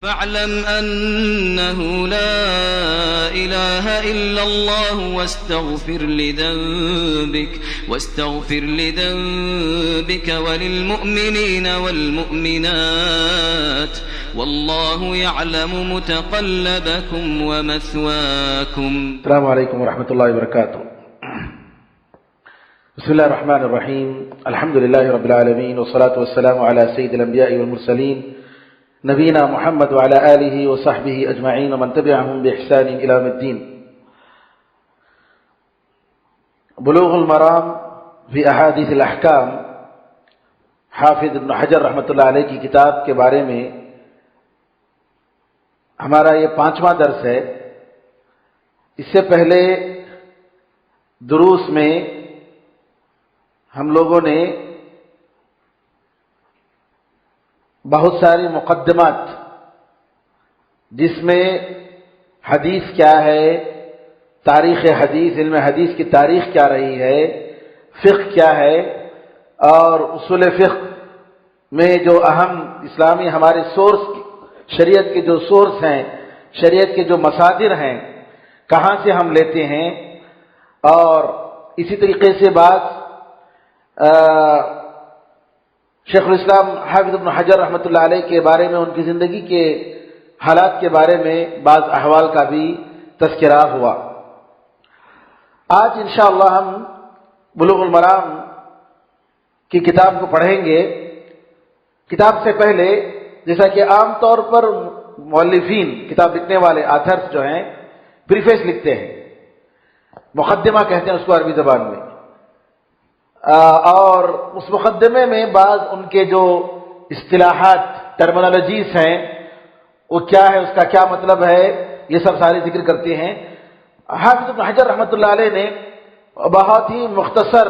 فاعلم أنه لا إله إلا الله واستغفر لذنبك وللمؤمنين والمؤمنات والله يعلم متقلبكم ومثواكم. السلام عليكم ورحمة الله وبركاته. بسم الله الرحمن الرحيم. الحمد لله رب العالمين والصلاة والسلام على سيد الأنبياء والمرسلين نبينا محمد وعلى آله وصحبه أجمعين ومن تبعهم بإحسان إلى يوم الدين. بلوغ المرام فی احادیث الاحکام حافظ ابن حجر رحمۃ اللہ علیہ کی کتاب کے بارے میں ہمارا یہ 5واں درس ہے. اس سے پہلے دروس میں ہم لوگوں نے بہت ساری مقدمات جس میں حدیث کیا ہے، تاریخ حدیث، علم حدیث کی تاریخ کیا رہی ہے، فقہ کیا ہے، اور اصول فقہ میں جو اہم اسلامی ہمارے سورس، شریعت کے جو سورس ہیں، شریعت کے جو مصادر ہیں، کہاں سے ہم لیتے ہیں. اور اسی طریقے سے بعض شیخ الاسلام حافظ ابن حجر رحمۃ اللہ علیہ کے بارے میں، ان کی زندگی کے حالات کے بارے میں بعض احوال کا بھی تذکرہ ہوا. آج انشاءاللہ ہم بلوغ المرام کی کتاب کو پڑھیں گے. کتاب سے پہلے جیسا کہ عام طور پر مؤلفین، کتاب لکھنے والے آتھرز جو ہیں، پریفیس لکھتے ہیں، مقدمہ کہتے ہیں اس کو عربی زبان میں، اور اس مقدمے میں بعض ان کے جو اصطلاحات، ٹرمینالوجیز ہیں، وہ کیا ہے، اس کا کیا مطلب ہے، یہ سب سارے ذکر کرتے ہیں. حافظ ابن حجر رحمۃ اللہ علیہ نے بہت ہی مختصر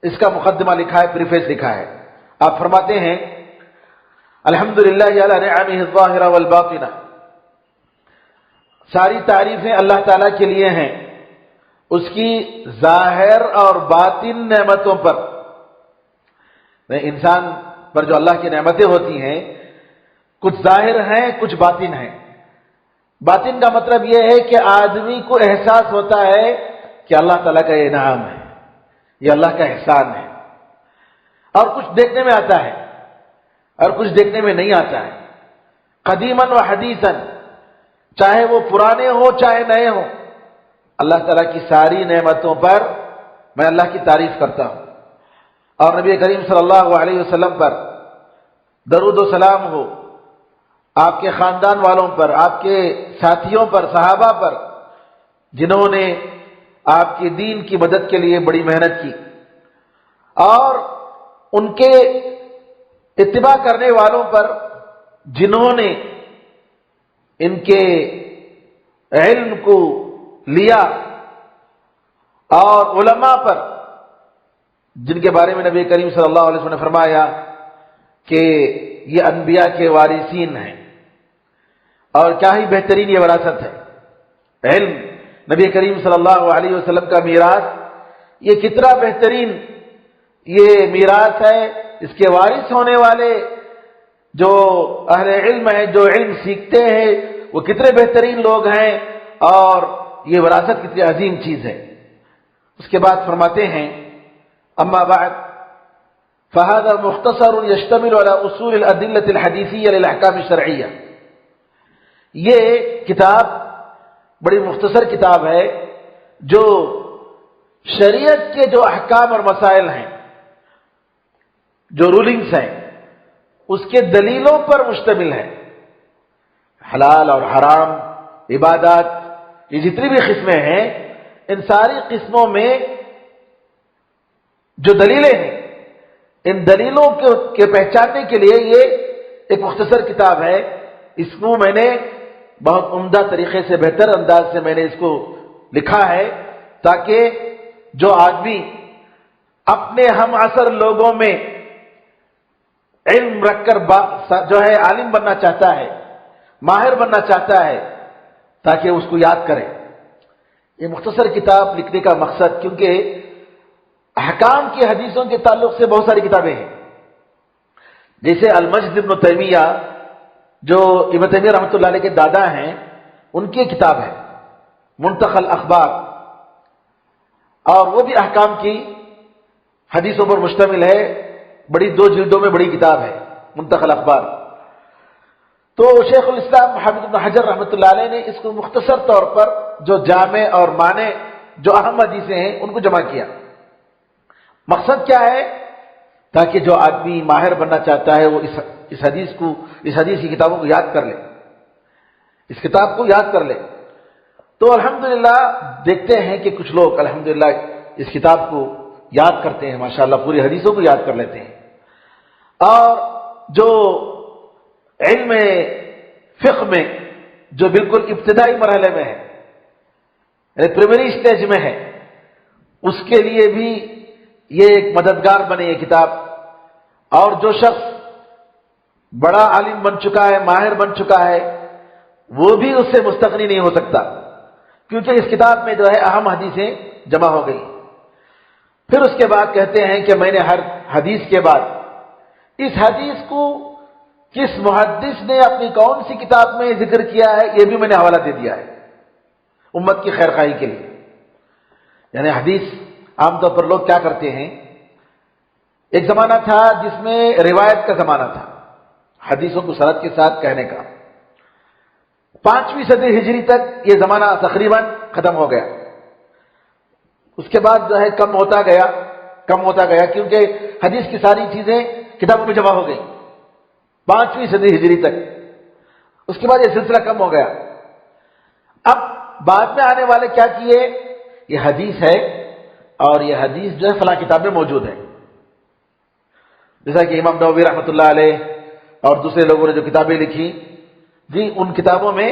اس کا مقدمہ لکھا ہے، پریفیس لکھا ہے. آپ فرماتے ہیں الحمدللہ علی نعمہ الظاہرہ والباطنہ، ساری تعریفیں اللہ تعالیٰ کے لیے ہیں اس کی ظاہر اور باطن نعمتوں پر. انسان پر جو اللہ کی نعمتیں ہوتی ہیں، کچھ ظاہر ہیں، کچھ باطن ہیں. باطن کا مطلب یہ ہے کہ آدمی کو احساس ہوتا ہے کہ اللہ تعالیٰ کا یہ انعام ہے، یہ اللہ کا احسان ہے. اور کچھ دیکھنے میں آتا ہے اور کچھ دیکھنے میں نہیں آتا ہے. قدیماً و حدیثاً، چاہے وہ پرانے ہو چاہے نئے ہوں، اللہ تعالیٰ کی ساری نعمتوں پر میں اللہ کی تعریف کرتا ہوں. اور نبی کریم صلی اللہ علیہ وسلم پر درود و سلام ہو، آپ کے خاندان والوں پر، آپ کے ساتھیوں پر، صحابہ پر، جنہوں نے آپ کے دین کی مدد کے لیے بڑی محنت کی، اور ان کے اتباع کرنے والوں پر جنہوں نے ان کے علم کو لیا، اور علماء پر جن کے بارے میں نبی کریم صلی اللہ علیہ وسلم نے فرمایا کہ یہ انبیاء کے وارثین ہیں. اور کیا ہی بہترین یہ وراثت ہے، علم، نبی کریم صلی اللہ علیہ وسلم کا میراث، یہ کتنا بہترین یہ میراث ہے. اس کے وارث ہونے والے جو اہل علم ہیں، جو علم سیکھتے ہیں، وہ کتنے بہترین لوگ ہیں، اور یہ وراثت کتنی عظیم چیز ہے. اس کے بعد فرماتے ہیں اما بعد فهذا مختصر يشتمل على اصول الادله الحديثيه للاحكام الشرعيه. یہ کتاب بڑی مختصر کتاب ہے جو شریعت کے جو احکام اور مسائل ہیں، جو رولنگز ہیں، اس کے دلیلوں پر مشتمل ہے. حلال اور حرام، عبادات، یہ جتنی بھی قسمیں ہیں، ان ساری قسموں میں جو دلیلیں ہیں، ان دلیلوں کے پہچاننے کے لیے یہ ایک مختصر کتاب ہے. اس کو میں نے بہت عمدہ طریقے سے، بہتر انداز سے میں نے اس کو لکھا ہے، تاکہ جو آدمی اپنے ہم عصر لوگوں میں علم رکھ کر جو ہے عالم بننا چاہتا ہے، ماہر بننا چاہتا ہے، تاکہ اس کو یاد کرے. یہ مختصر کتاب لکھنے کا مقصد، کیونکہ احکام کی حدیثوں کے تعلق سے بہت ساری کتابیں ہیں، جیسے المجد ابن تیمیہ جو ابن تیمیہ رحمۃ اللہ علیہ کے دادا ہیں، ان کی کتاب ہے منتخب الاخبار، اور وہ بھی احکام کی حدیثوں پر مشتمل ہے، بڑی 2 جلدوں میں بڑی کتاب ہے منتخب الاخبار۔ تو شیخ الاسلام حافظ ابن حجر رحمۃ اللہ علیہ نے اس کو مختصر طور پر جو جامع اور معنی جو اہم حدیثیں ہیں ان کو جمع کیا۔ مقصد کیا ہے؟ تاکہ جو آدمی ماہر بننا چاہتا ہے وہ اس حدیث کی کتابوں کو یاد کر لے، اس کتاب کو یاد کر لے۔ تو الحمدللہ دیکھتے ہیں کہ کچھ لوگ الحمدللہ اس کتاب کو یاد کرتے ہیں، ماشاءاللہ پوری حدیثوں کو یاد کر لیتے ہیں۔ اور جو علم فقہ میں جو بالکل ابتدائی مرحلے میں ہے، یعنی پریمری اسٹیج میں ہے، اس کے لیے بھی یہ ایک مددگار بنے یہ کتاب۔ اور جو شخص بڑا عالم بن چکا ہے، ماہر بن چکا ہے، وہ بھی اس سے مستغنی نہیں ہو سکتا، کیونکہ اس کتاب میں جو ہے اہم حدیثیں جمع ہو گئی۔ پھر اس کے بعد کہتے ہیں کہ میں نے ہر حدیث کے بعد اس حدیث کو کس محدث نے اپنی کون سی کتاب میں ذکر کیا ہے یہ بھی میں نے حوالہ دے دیا ہے امت کی خیر خواہی کے لیے۔ یعنی حدیث عام طور پر لوگ کیا کرتے ہیں، ایک زمانہ تھا جس میں روایت کا زمانہ تھا، حدیثوں کو سند کے ساتھ کہنے کا۔ 5ویں صدی ہجری تک یہ زمانہ تقریباً ختم ہو گیا۔ اس کے بعد جو ہے کم ہوتا گیا کیونکہ حدیث کی ساری چیزیں کتابوں میں جمع ہو گئی 5ویں صدی ہجری تک۔ اس کے بعد یہ سلسلہ کم ہو گیا۔ اب بعد میں آنے والے کیا کیے، یہ حدیث ہے اور یہ حدیث جو ہے فلاں کتاب میں موجود ہے، جیسا کہ امام نووی رحمۃ اللہ علیہ اور دوسرے لوگوں نے جو کتابیں لکھی، جی ان کتابوں میں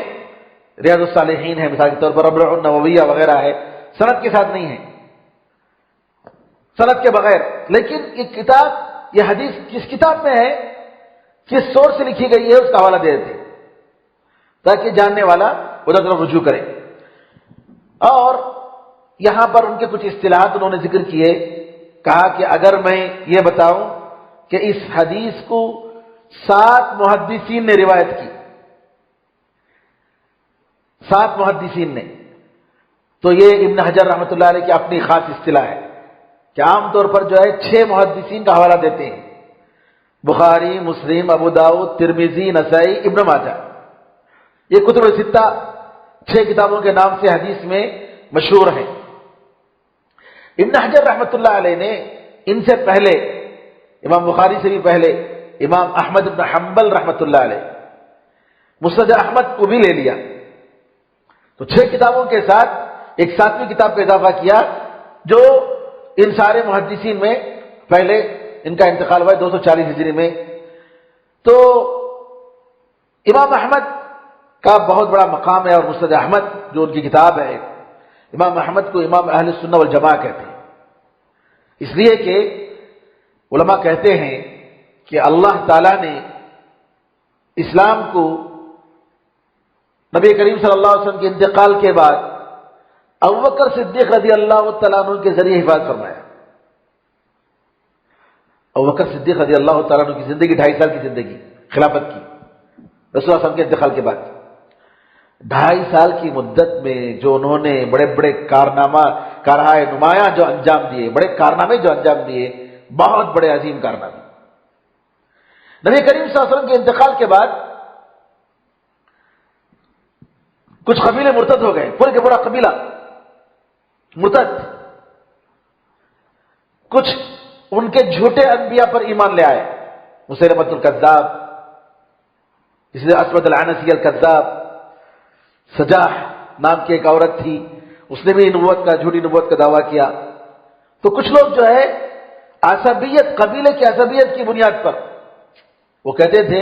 ریاض الصالحین ہے مثال کے طور پر، ربع النوویہ وغیرہ ہے، سند کے ساتھ نہیں ہے، سند کے بغیر۔ لیکن یہ حدیث کس کتاب میں ہے، کس سورس سے لکھی گئی ہے، اس کا حوالہ دے دیتے تاکہ جاننے والا ادھر طرف رجوع کرے۔ اور یہاں پر ان کے کچھ اصطلاحات انہوں نے ذکر کیے، کہا کہ اگر میں یہ بتاؤں کہ اس حدیث کو 7 محدثین نے روایت کی، 7 محدثین نے، تو یہ ابن حجر رحمۃ اللہ علیہ کی اپنی خاص اصطلاح ہے کہ عام طور پر جو ہے 6 محدثین کا حوالہ دیتے ہیں، بخاری، مسلم، ابو داؤد، ترمذی، نسائی، ابن ماجہ۔ یہ کتب ستہ 6 کتابوں کے نام سے حدیث میں مشہور ہیں۔ ابن حجر رحمۃ اللہ علیہ نے ان سے پہلے، امام بخاری سے بھی پہلے، امام احمد بن حنبل رحمۃ اللہ علیہ مسند احمد کو بھی لے لیا، تو 6 کتابوں کے ساتھ ایک 7ویں کتاب کا اضافہ کیا جو ان سارے محدثین میں پہلے ان کا انتقال ہوا ہے 240 ہجری میں۔ تو امام احمد کا بہت بڑا مقام ہے، اور مسند احمد جو ان کی کتاب ہے، امام احمد کو امام اہل السنہ والجماعہ کہتے ہیں، اس لیے کہ علماء کہتے ہیں کہ اللہ تعالیٰ نے اسلام کو نبی کریم صلی اللہ علیہ وسلم کے انتقال کے بعد ابوبکر صدیق رضی اللہ تعالیٰ عنہ کے ذریعے حفاظت فرمایا۔ ابوبکر صدیق رضی اللہ تعالیٰ عنہ کی زندگی 2.5 سال کی زندگی خلافت کی، رسول اللہ صلی اللہ علیہ وسلم کے انتقال کے بعد 2.5 سال کی مدت میں جو انہوں نے بڑے بڑے کارنامے نمایاں جو انجام دیے، بڑے کارنامے جو انجام دیے، بہت بڑے عظیم کارنامے۔ نبی کریم صلی اللہ علیہ وسلم کے انتقال کے بعد کچھ قبیلے مرتد ہو گئے، پورے کا پورا قبیلہ مرتد، کچھ ان کے جھوٹے انبیاء پر ایمان لے آئے، مسیلمۃ الکذاب، اس لیے اسود العنسی الکذاب، سجاح نام کی ایک عورت تھی، اس نے بھی جھوٹی نبوت کا دعویٰ کیا۔ تو کچھ لوگ جو ہے عصبیت، قبیلے کی عصبیت کی بنیاد پر وہ کہتے تھے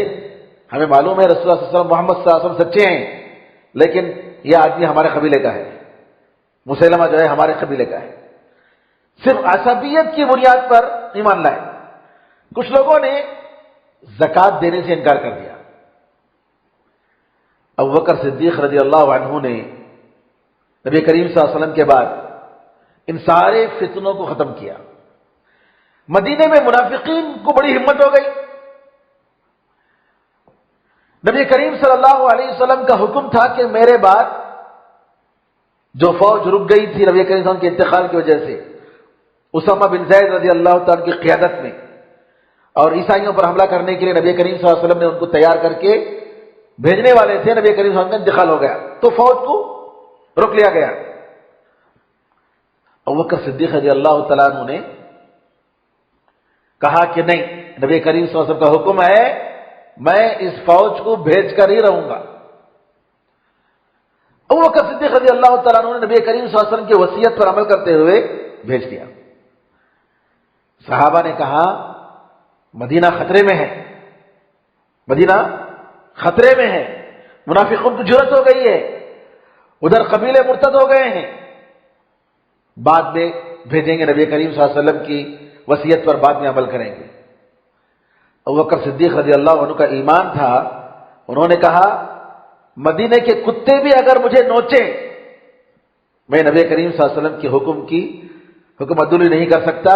ہمیں معلوم ہے رسول اللہ صلی اللہ علیہ وسلم، محمد صلی اللہ علیہ وسلم سچے ہیں، لیکن یہ آدمی ہمارے قبیلے کا ہے، مسیلمہ جو ہے ہمارے قبیلے کا ہے، صرف عصبیت کی بنیاد پر ایمان لائے۔ کچھ لوگوں نے زکوٰۃ دینے سے انکار کر دیا۔ ابوبکر صدیق رضی اللہ عنہ نے نبی کریم صلی اللہ علیہ وسلم کے بعد ان سارے فتنوں کو ختم کیا۔ مدینے میں منافقین کو بڑی ہمت ہو گئی، نبی کریم صلی اللہ علیہ وسلم کا حکم تھا کہ میرے بعد جو فوج رک گئی تھی نبی کریم صلی اللہ علیہ وسلم کے انتقال کی وجہ سے، اسامہ بن زید رضی اللہ تعالیٰ کی قیادت میں، اور عیسائیوں پر حملہ کرنے کے لیے نبی کریم صلی اللہ علیہ وسلم نے ان کو تیار کر کے بھیجنے والے تھے، نبی کریم صلی اللہ علیہ وسلم کا انتقال ہو گیا تو فوج کو روک لیا گیا۔ ابوبکر صدیق رضی اللہ تعالیٰ عنہ نے کہا کہ نہیں، نبی کریم صلی اللہ علیہ وسلم کا حکم ہے، میں اس فوج کو بھیج کر ہی رہوں گا۔ ابوبکر صدیق رضی اللہ تعالیٰ عنہ نے نبی کریم صلی اللہ علیہ وسلم کی وصیت پر عمل کرتے ہوئے بھیج دیا۔ صحابہ نے کہا مدینہ خطرے میں ہے، مدینہ خطرے میں ہے، منافقوں کی جرأت ہو گئی ہے، ادھر قبیلے مرتد ہو گئے ہیں، بعد میں بھیجیں گے، نبی کریم صلی اللہ علیہ وسلم کی وصیت پر بعد میں عمل کریں گے۔ ابوبکر صدیق رضی اللہ عنہ کا ایمان تھا، انہوں نے کہا مدینے کے کتے بھی اگر مجھے نوچیں، میں نبی کریم صلی اللہ علیہ وسلم کے حکم عدولی نہیں کر سکتا،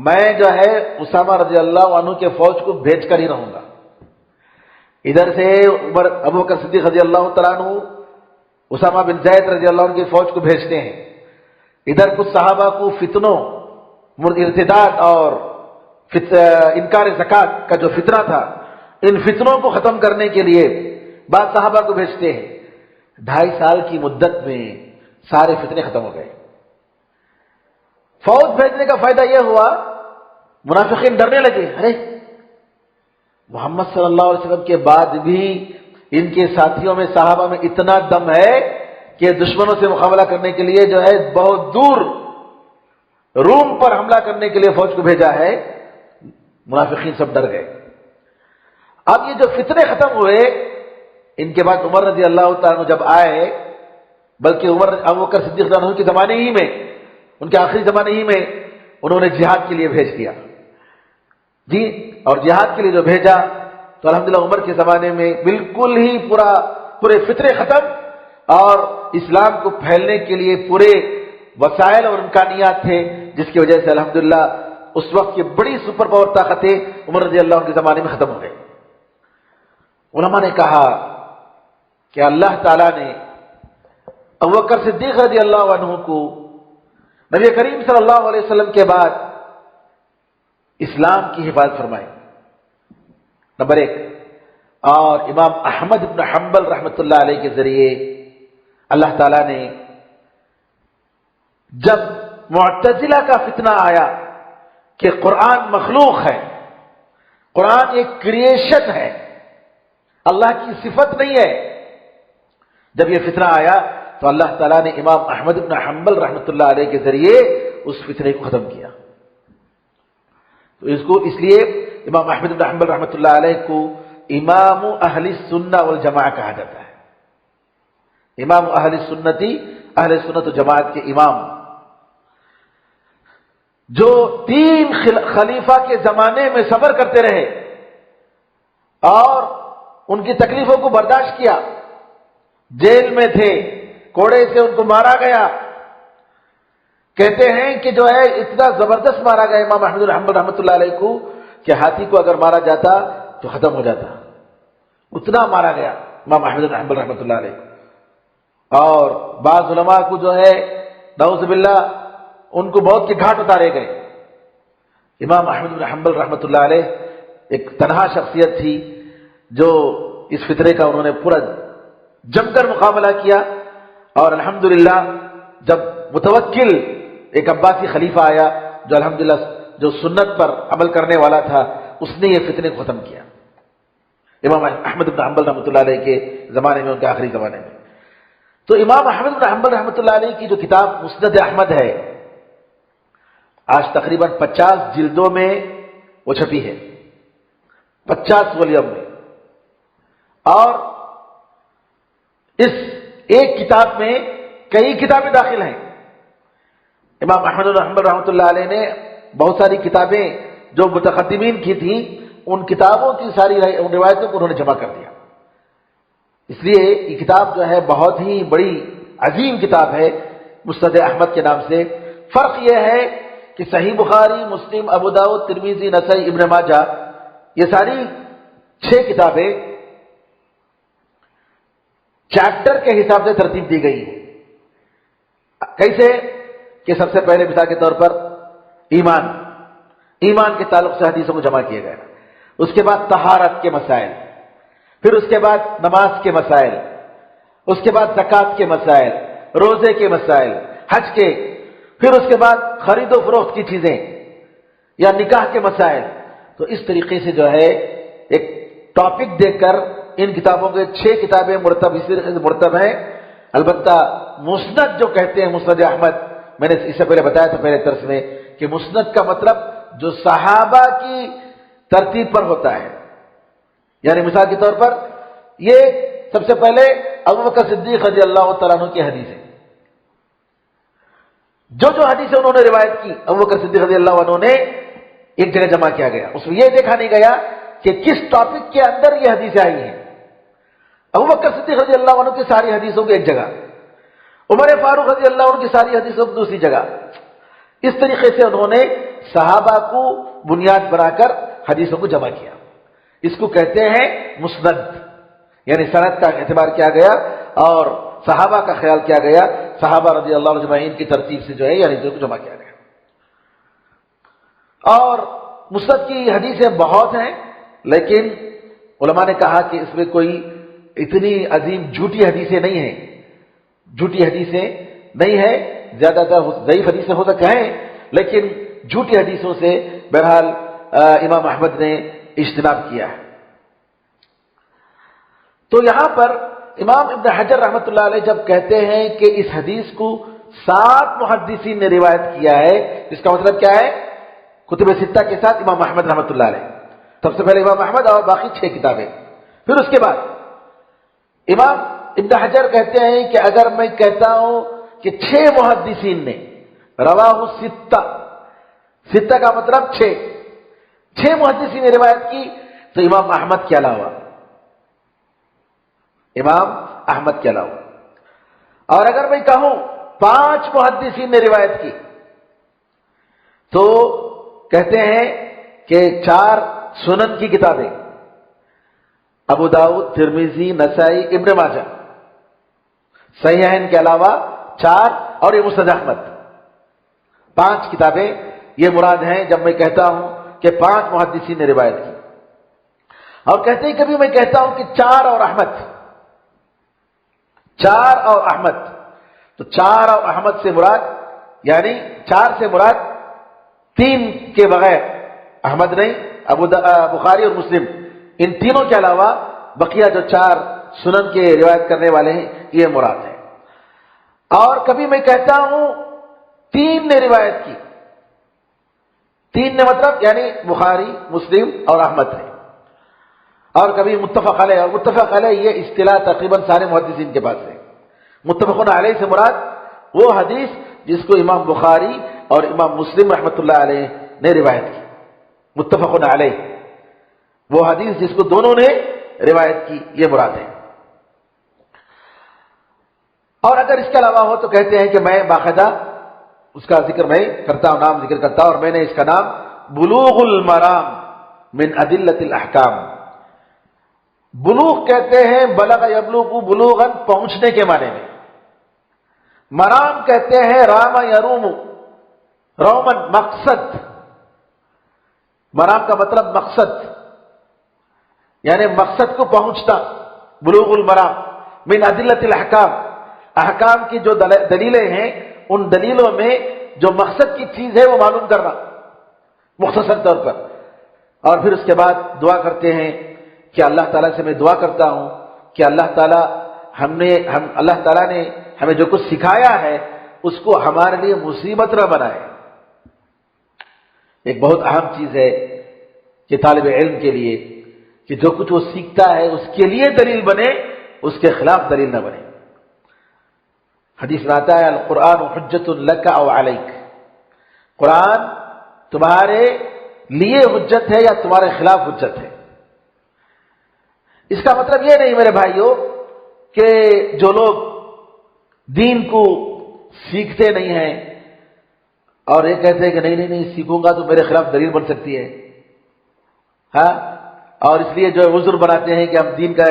میں جو ہے اسامہ رضی اللہ عنہ کے فوج کو بھیج کر ہی رہوں گا۔ ادھر سے ابوبکر صدیق رضی اللہ تعالیٰ عنہ اسامہ بن زید رضی اللہ عنہ کی فوج کو بھیجتے ہیں، ادھر کچھ صحابہ کو فتنوں، ارتداد اور انکار زکات کا جو فتنہ تھا، ان فتنوں کو ختم کرنے کے لیے بعض صحابہ کو بھیجتے ہیں۔ 2.5 سال کی مدت میں سارے فتنے ختم ہو گئے۔ فوج بھیجنے کا فائدہ یہ ہوا، منافقین ڈرنے لگے، ارے محمد صلی اللہ علیہ وسلم کے بعد بھی ان کے ساتھیوں میں، صحابہ میں اتنا دم ہے کہ دشمنوں سے مقابلہ کرنے کے لیے جو ہے بہت دور روم پر حملہ کرنے کے لیے فوج کو بھیجا ہے۔ منافقین سب ڈر گئے۔ اب یہ جو فتنے ختم ہوئے، ان کے بعد عمر رضی اللہ تعالیٰ عنہ جب آئے، بلکہ عمر ابوبکر صدیق رضی اللہ عنہ کے زمانے ہی میں، ان کے آخری زمانے ہی میں انہوں نے جہاد کے لیے بھیج دیا جی، اور جہاد کے لیے جو بھیجا تو الحمدللہ عمر کے زمانے میں بالکل ہی پورے فتنے ختم، اور اسلام کو پھیلنے کے لیے پورے وسائل اور امکانیات تھے، جس کی وجہ سے الحمدللہ اس وقت کی بڑی سپر پاور طاقتیں عمر رضی اللہ عنہ کے زمانے میں ختم ہو گئی۔ علماء نے کہا کہ اللہ تعالیٰ نے ابوبکر صدیق رضی اللہ عنہ کو نبی کریم صلی اللہ علیہ وسلم کے بعد اسلام کی حفاظت فرمائی، نمبر 1، اور امام احمد بن حنبل رحمۃ اللہ علیہ کے ذریعے اللہ تعالیٰ نے جب معتزلہ کا فتنہ آیا کہ قرآن مخلوق ہے، قرآن ایک کریشن ہے، اللہ کی صفت نہیں ہے، جب یہ فتنہ آیا تو اللہ تعالیٰ نے امام احمد بن حنبل رحمۃ اللہ علیہ کے ذریعے اس فتنے کو ختم کیا۔ تو اس لیے امام احمد بن حنبل رحمۃ اللہ علیہ کو امام اہل سنہ والجماعہ کہا جاتا ہے، امام اہل سنت و جماعت کے امام، جو 3 خلیفہ کے زمانے میں صبر کرتے رہے اور ان کی تکلیفوں کو برداشت کیا، جیل میں تھے، کوڑے سے ان کو مارا گیا، کہتے ہیں کہ جو ہے اتنا زبردست مارا گیا امام احمد بن حنبل رحمۃ اللہ علیہ کو کہ ہاتھی کو اگر مارا جاتا تو ختم ہو جاتا، اتنا مارا گیا امام احمد بن حنبل رحمۃ اللہ علیہ۔ اور بعض علماء کو جو ہے نعوذ باللہ ان کو موت کے گھاٹ اتارے گئے۔ امام احمد بن حنبل رحمۃ اللہ علیہ ایک تنہا شخصیت تھی جو اس فطرے کا انہوں نے پورا جم کر مقابلہ کیا، اور الحمدللہ جب متوکل ایک عباسی خلیفہ آیا جو الحمدللہ جو سنت پر عمل کرنے والا تھا، اس نے یہ فتنے کو ختم کیا امام احمد بن حنبل رحمۃ اللہ علیہ کے زمانے میں، ان کے آخری زمانے میں۔ تو امام احمد بن حنبل رحمۃ اللہ علیہ کی جو کتاب مسند احمد ہے، آج تقریباً 50 جلدوں میں وہ چھپی ہے، 50 والیوم میں، اور اس ایک کتاب میں کئی کتابیں داخل ہیں۔ امام احمد بن حنبل رحمۃ اللہ علیہ نے بہت ساری کتابیں جو متقدمین کی تھیں، ان کتابوں کی ساری روایتوں کو انہوں نے جمع کر دیا، اس لیے یہ کتاب جو ہے بہت ہی بڑی عظیم کتاب ہے مسند احمد کے نام سے۔ فرق یہ ہے کہ صحیح بخاری، مسلم، ابو داؤد، ترمذی، نسائی، ابن ماجہ، یہ ساری 6 کتابیں چیپٹر کے حساب سے ترتیب دی گئی ہے. کیسے کہ سب سے پہلے مثال کے طور پر ایمان کے تعلق سے حدیثوں کو جمع کیا گیا. اس کے بعد طہارت کے مسائل، پھر اس کے بعد نماز کے مسائل، اس کے بعد زکوٰۃ کے مسائل، روزے کے مسائل، حج کے، پھر اس کے بعد خرید و فروخت کی چیزیں یا نکاح کے مسائل. تو اس طریقے سے جو ہے ایک ٹاپک دے کر ان کتابوں کے 6 کتابیں مرتب اسی طریقے سے مرتب ہیں. البتہ مسند جو کہتے ہیں مسند احمد، میں نے اس سے پہلے بتایا تھا پہلے درس میں کہ مسند کا مطلب جو صحابہ کی ترتیب پر ہوتا ہے. یعنی مثال کے طور پر یہ سب سے پہلے ابوبکر صدیق رضی اللہ تعالیٰ عنہ کی حدیث ہے. جو حدیثیں انہوں نے روایت کی ابوبکر صدیق رضی اللہ عنہ نے ایک جگہ جمع کیا گیا. اس میں یہ دیکھا نہیں گیا کہ کس ٹاپک کے اندر یہ حدیثیں آئی ہیں. ابوبکر صدیق رضی اللہ عنہ کی ساری حدیثوں کی ایک جگہ، عمر فاروق رضی اللہ عنہ کی ساری حدیثوں کی دوسری جگہ. اس طریقے سے انہوں نے صحابہ کو بنیاد بنا کر حدیثوں کو جمع کیا. اس کو کہتے ہیں مسند، یعنی سند کا اعتبار کیا گیا اور صحابہ کا خیال کیا گیا، صحابہ رضی اللہ عنہ اجمعین کی ترتیب سے جو ہے یعنی حدیثوں کو جمع کیا گیا. اور مسند کی حدیثیں بہت ہیں، لیکن علماء نے کہا کہ اس میں کوئی اتنی عظیم جھوٹی حدیثیں نہیں ہیں، جھوٹی حدیثیں نہیں ہیں، زیادہ تر ضعیف حدیثیں ہو سکتے ہیں، لیکن جھوٹی حدیثوں سے بہرحال امام احمد نے اجتناب کیا ہے. تو یہاں پر امام ابن حجر رحمۃ اللہ علیہ جب کہتے ہیں کہ اس حدیث کو 7 محدثین نے روایت کیا ہے، اس کا مطلب کیا ہے؟ کتب 6 کے ساتھ امام احمد رحمۃ اللہ علیہ، سب سے پہلے امام احمد اور باقی 6 کتابیں. پھر اس کے بعد امام ابن حجر کہتے ہیں کہ اگر میں کہتا ہوں کہ 6 محدثین نے رواہ 6 کا مطلب 6 محدثین نے روایت کی، تو امام احمد کے علاوہ اور اگر میں کہوں 5 محدثین نے روایت کی تو کہتے ہیں کہ 4 سنن کی کتابیں، ابو داؤد، ترمذی، نسائی، ابن ماجہ، صحیحین کے علاوہ 4 اور یہ مسند احمد، 5 کتابیں یہ مراد ہیں جب میں کہتا ہوں کہ 5 محدثین نے روایت کی. اور کہتے ہیں کبھی میں کہتا ہوں کہ 4 اور احمد، تو 4 اور احمد سے مراد یعنی 4 سے مراد 3 کے بغیر، احمد نہیں، بخاری اور مسلم، ان تینوں کے علاوہ بقیہ جو 4 سنن کے روایت کرنے والے ہیں یہ مراد ہے. اور کبھی میں کہتا ہوں 3 نے روایت کی، 3 نے مطلب یعنی بخاری، مسلم اور احمد ہے. اور کبھی متفق علیہ، اور متفق علیہ یہ اصطلاح تقریباً سارے محدثین کے پاس ہے. متفق علیہ سے مراد وہ حدیث جس کو امام بخاری اور امام مسلم رحمۃ اللہ علیہ نے روایت کی. متفق علیہ وہ حدیث جس کو دونوں نے روایت کی، یہ مراد ہے. اور اگر اس کے علاوہ ہو تو کہتے ہیں کہ میں باقاعدہ اس کا ذکر میں کرتا ہوں، نام ذکر کرتا ہوں، اور میں نے اس کا نام بلوغ المرام من ادلۃ الاحکام. بلوغ کہتے ہیں بلغ یبلغ بلوغاً، پہنچنے کے معنی میں. مرام کہتے ہیں رام یروم، رومن مقصد. مرام کا مطلب مقصد، یعنی مقصد کو پہنچنا. بلوغ المرام من ادلۃ الاحکام، احکام کی جو دلیلیں ہیں ان دلیلوں میں جو مقصد کی چیز ہے وہ معلوم کرنا مختصر طور پر. اور پھر اس کے بعد دعا کرتے ہیں کہ اللہ تعالیٰ سے میں دعا کرتا ہوں کہ اللہ تعالیٰ اللہ تعالیٰ نے ہمیں جو کچھ سکھایا ہے اس کو ہمارے لیے مصیبت نہ بنائے. ایک بہت اہم چیز ہے کہ طالب علم کے لیے کہ جو کچھ وہ سیکھتا ہے اس کے لیے دلیل بنے، اس کے خلاف دلیل نہ بنے. حدیث میں آتا ہے القرآن حجت لک او علیک، قرآن تمہارے لیے حجت ہے یا تمہارے خلاف حجت ہے. اس کا مطلب یہ نہیں میرے بھائیوں کہ جو لوگ دین کو سیکھتے نہیں ہیں اور یہ کہتے ہیں کہ نہیں سیکھوں گا تو میرے خلاف دلیل بن سکتی ہے، ہاں، اور اس لیے جو عذر بناتے ہیں کہ ہم دین کا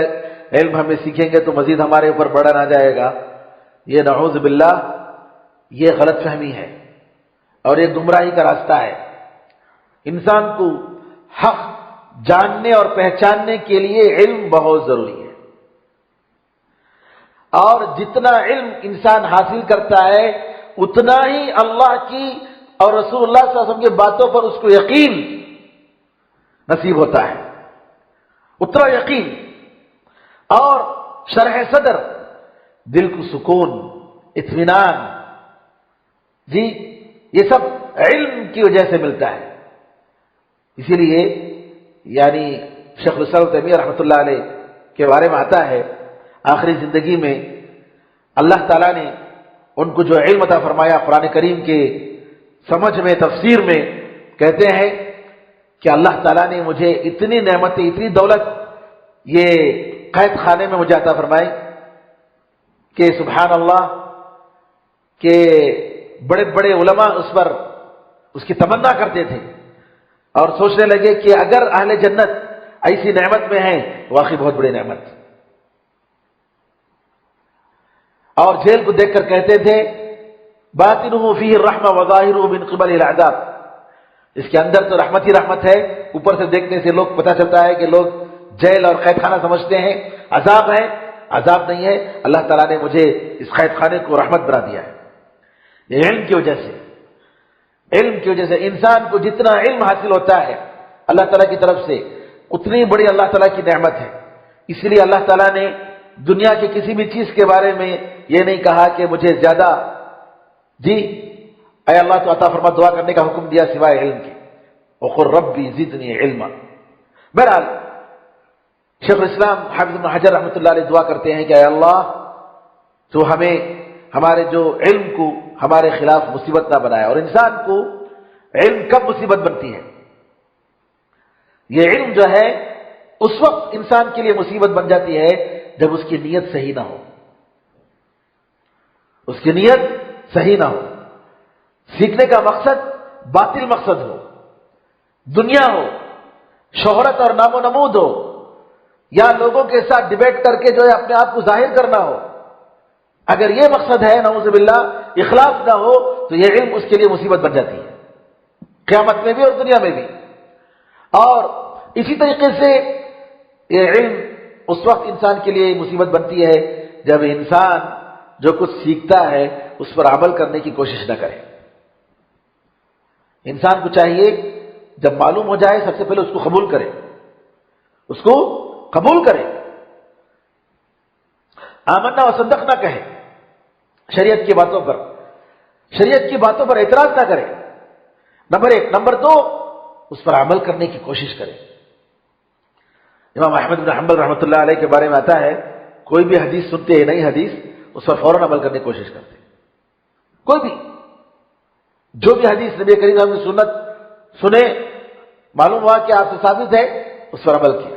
علم ہمیں سیکھیں گے تو مزید ہمارے اوپر بڑھن آ جائے گا، یہ نعوذ باللہ یہ غلط فہمی ہے اور یہ گمراہی کا راستہ ہے۔ انسان کو حق جاننے اور پہچاننے کے لیے علم بہت ضروری ہے، اور جتنا علم انسان حاصل کرتا ہے اتنا ہی اللہ کی اور رسول اللہ صلی اللہ علیہ وسلم کی باتوں پر اس کو یقین نصیب ہوتا ہے، اتنا یقین اور شرح صدر، دل کو سکون، اطمینان، جی یہ سب علم کی وجہ سے ملتا ہے۔ اسی لیے یعنی شیخ الاسلام تیمیہ رحمۃ اللہ علیہ کے بارے میں آتا ہے، آخری زندگی میں اللہ تعالیٰ نے ان کو جو علم عطا فرمایا قرآن کریم کے سمجھ میں، تفسیر میں، کہتے ہیں کہ اللہ تعالیٰ نے مجھے اتنی نعمتیں، اتنی دولت یہ قید خانے میں مجھے عطا فرمائی کہ سبحان اللہ کہ بڑے بڑے علماء اس پر اس کی تمنا کرتے تھے اور سوچنے لگے کہ اگر اہل جنت ایسی نعمت میں ہیں واقعی بہت بڑی نعمت، اور جیل کو دیکھ کر کہتے تھے باطنہ فیہ الرحمہ وظاہرہ من قبل العذاب، اس کے اندر تو رحمت ہی رحمت ہے، اوپر سے دیکھنے سے لوگ پتہ چلتا ہے کہ لوگ جیل اور قید خانہ سمجھتے ہیں عذاب ہے، عذاب نہیں ہے، اللہ تعالیٰ نے مجھے اس قید خانے کو رحمت بنا دیا ہے۔ یہ علم کی وجہ سے، علم کی وجہ سے انسان کو جتنا علم حاصل ہوتا ہے اللہ تعالیٰ کی طرف سے اتنی بڑی اللہ تعالیٰ کی نعمت ہے۔ اس لیے اللہ تعالیٰ نے دنیا کی کسی بھی چیز کے بارے میں یہ نہیں کہا کہ مجھے زیادہ جی اے اللہ تو عطا فرما، دعا کرنے کا حکم دیا سوائے علم کے، وقل ربی زدنی علما۔ بہرحال شیخ الاسلام حافظ ابن حجر رحمۃ اللہ علیہ دعا کرتے ہیں کہ اے اللہ تو ہمیں ہمارے جو علم کو ہمارے خلاف مصیبت نہ بنائے۔ اور انسان کو علم کب مصیبت بنتی ہے؟ یہ علم جو ہے اس وقت انسان کے لیے مصیبت بن جاتی ہے جب اس کی نیت صحیح نہ ہو، اس کی نیت صحیح نہ ہو، سیکھنے کا مقصد باطل مقصد ہو، دنیا ہو، شہرت اور نام و نمود ہو، یا لوگوں کے ساتھ ڈیبیٹ کر کے جو ہے اپنے آپ کو ظاہر کرنا ہو۔ اگر یہ مقصد ہے نعوذ باللہ، اخلاص نہ ہو تو یہ علم اس کے لیے مصیبت بن جاتی ہے، قیامت میں بھی اور دنیا میں بھی۔ اور اسی طریقے سے یہ علم اس وقت انسان کے لیے مصیبت بنتی ہے جب انسان جو کچھ سیکھتا ہے اس پر عمل کرنے کی کوشش نہ کرے۔ انسان کو چاہیے جب معلوم ہو جائے سب سے پہلے اس کو قبول کرے، اس کو قبول کرے، آمنا و صدقنا کہے، شریعت کی باتوں پر، شریعت کی باتوں پر اعتراض نہ کرے، نمبر ایک۔ نمبر دو، اس پر عمل کرنے کی کوشش کرے۔ امام احمد بن حنبل رحمۃ اللہ علیہ کے بارے میں آتا ہے کوئی بھی حدیث سنتے ہیں، نئی حدیث، اس پر فوراً عمل کرنے کی کوشش کرتے، کوئی بھی جو بھی حدیث نبی کریم صلی اللہ علیہ وسلم کی سنت سنے، معلوم ہوا کہ آپ سے ثابت ہے، اس پر عمل کیا۔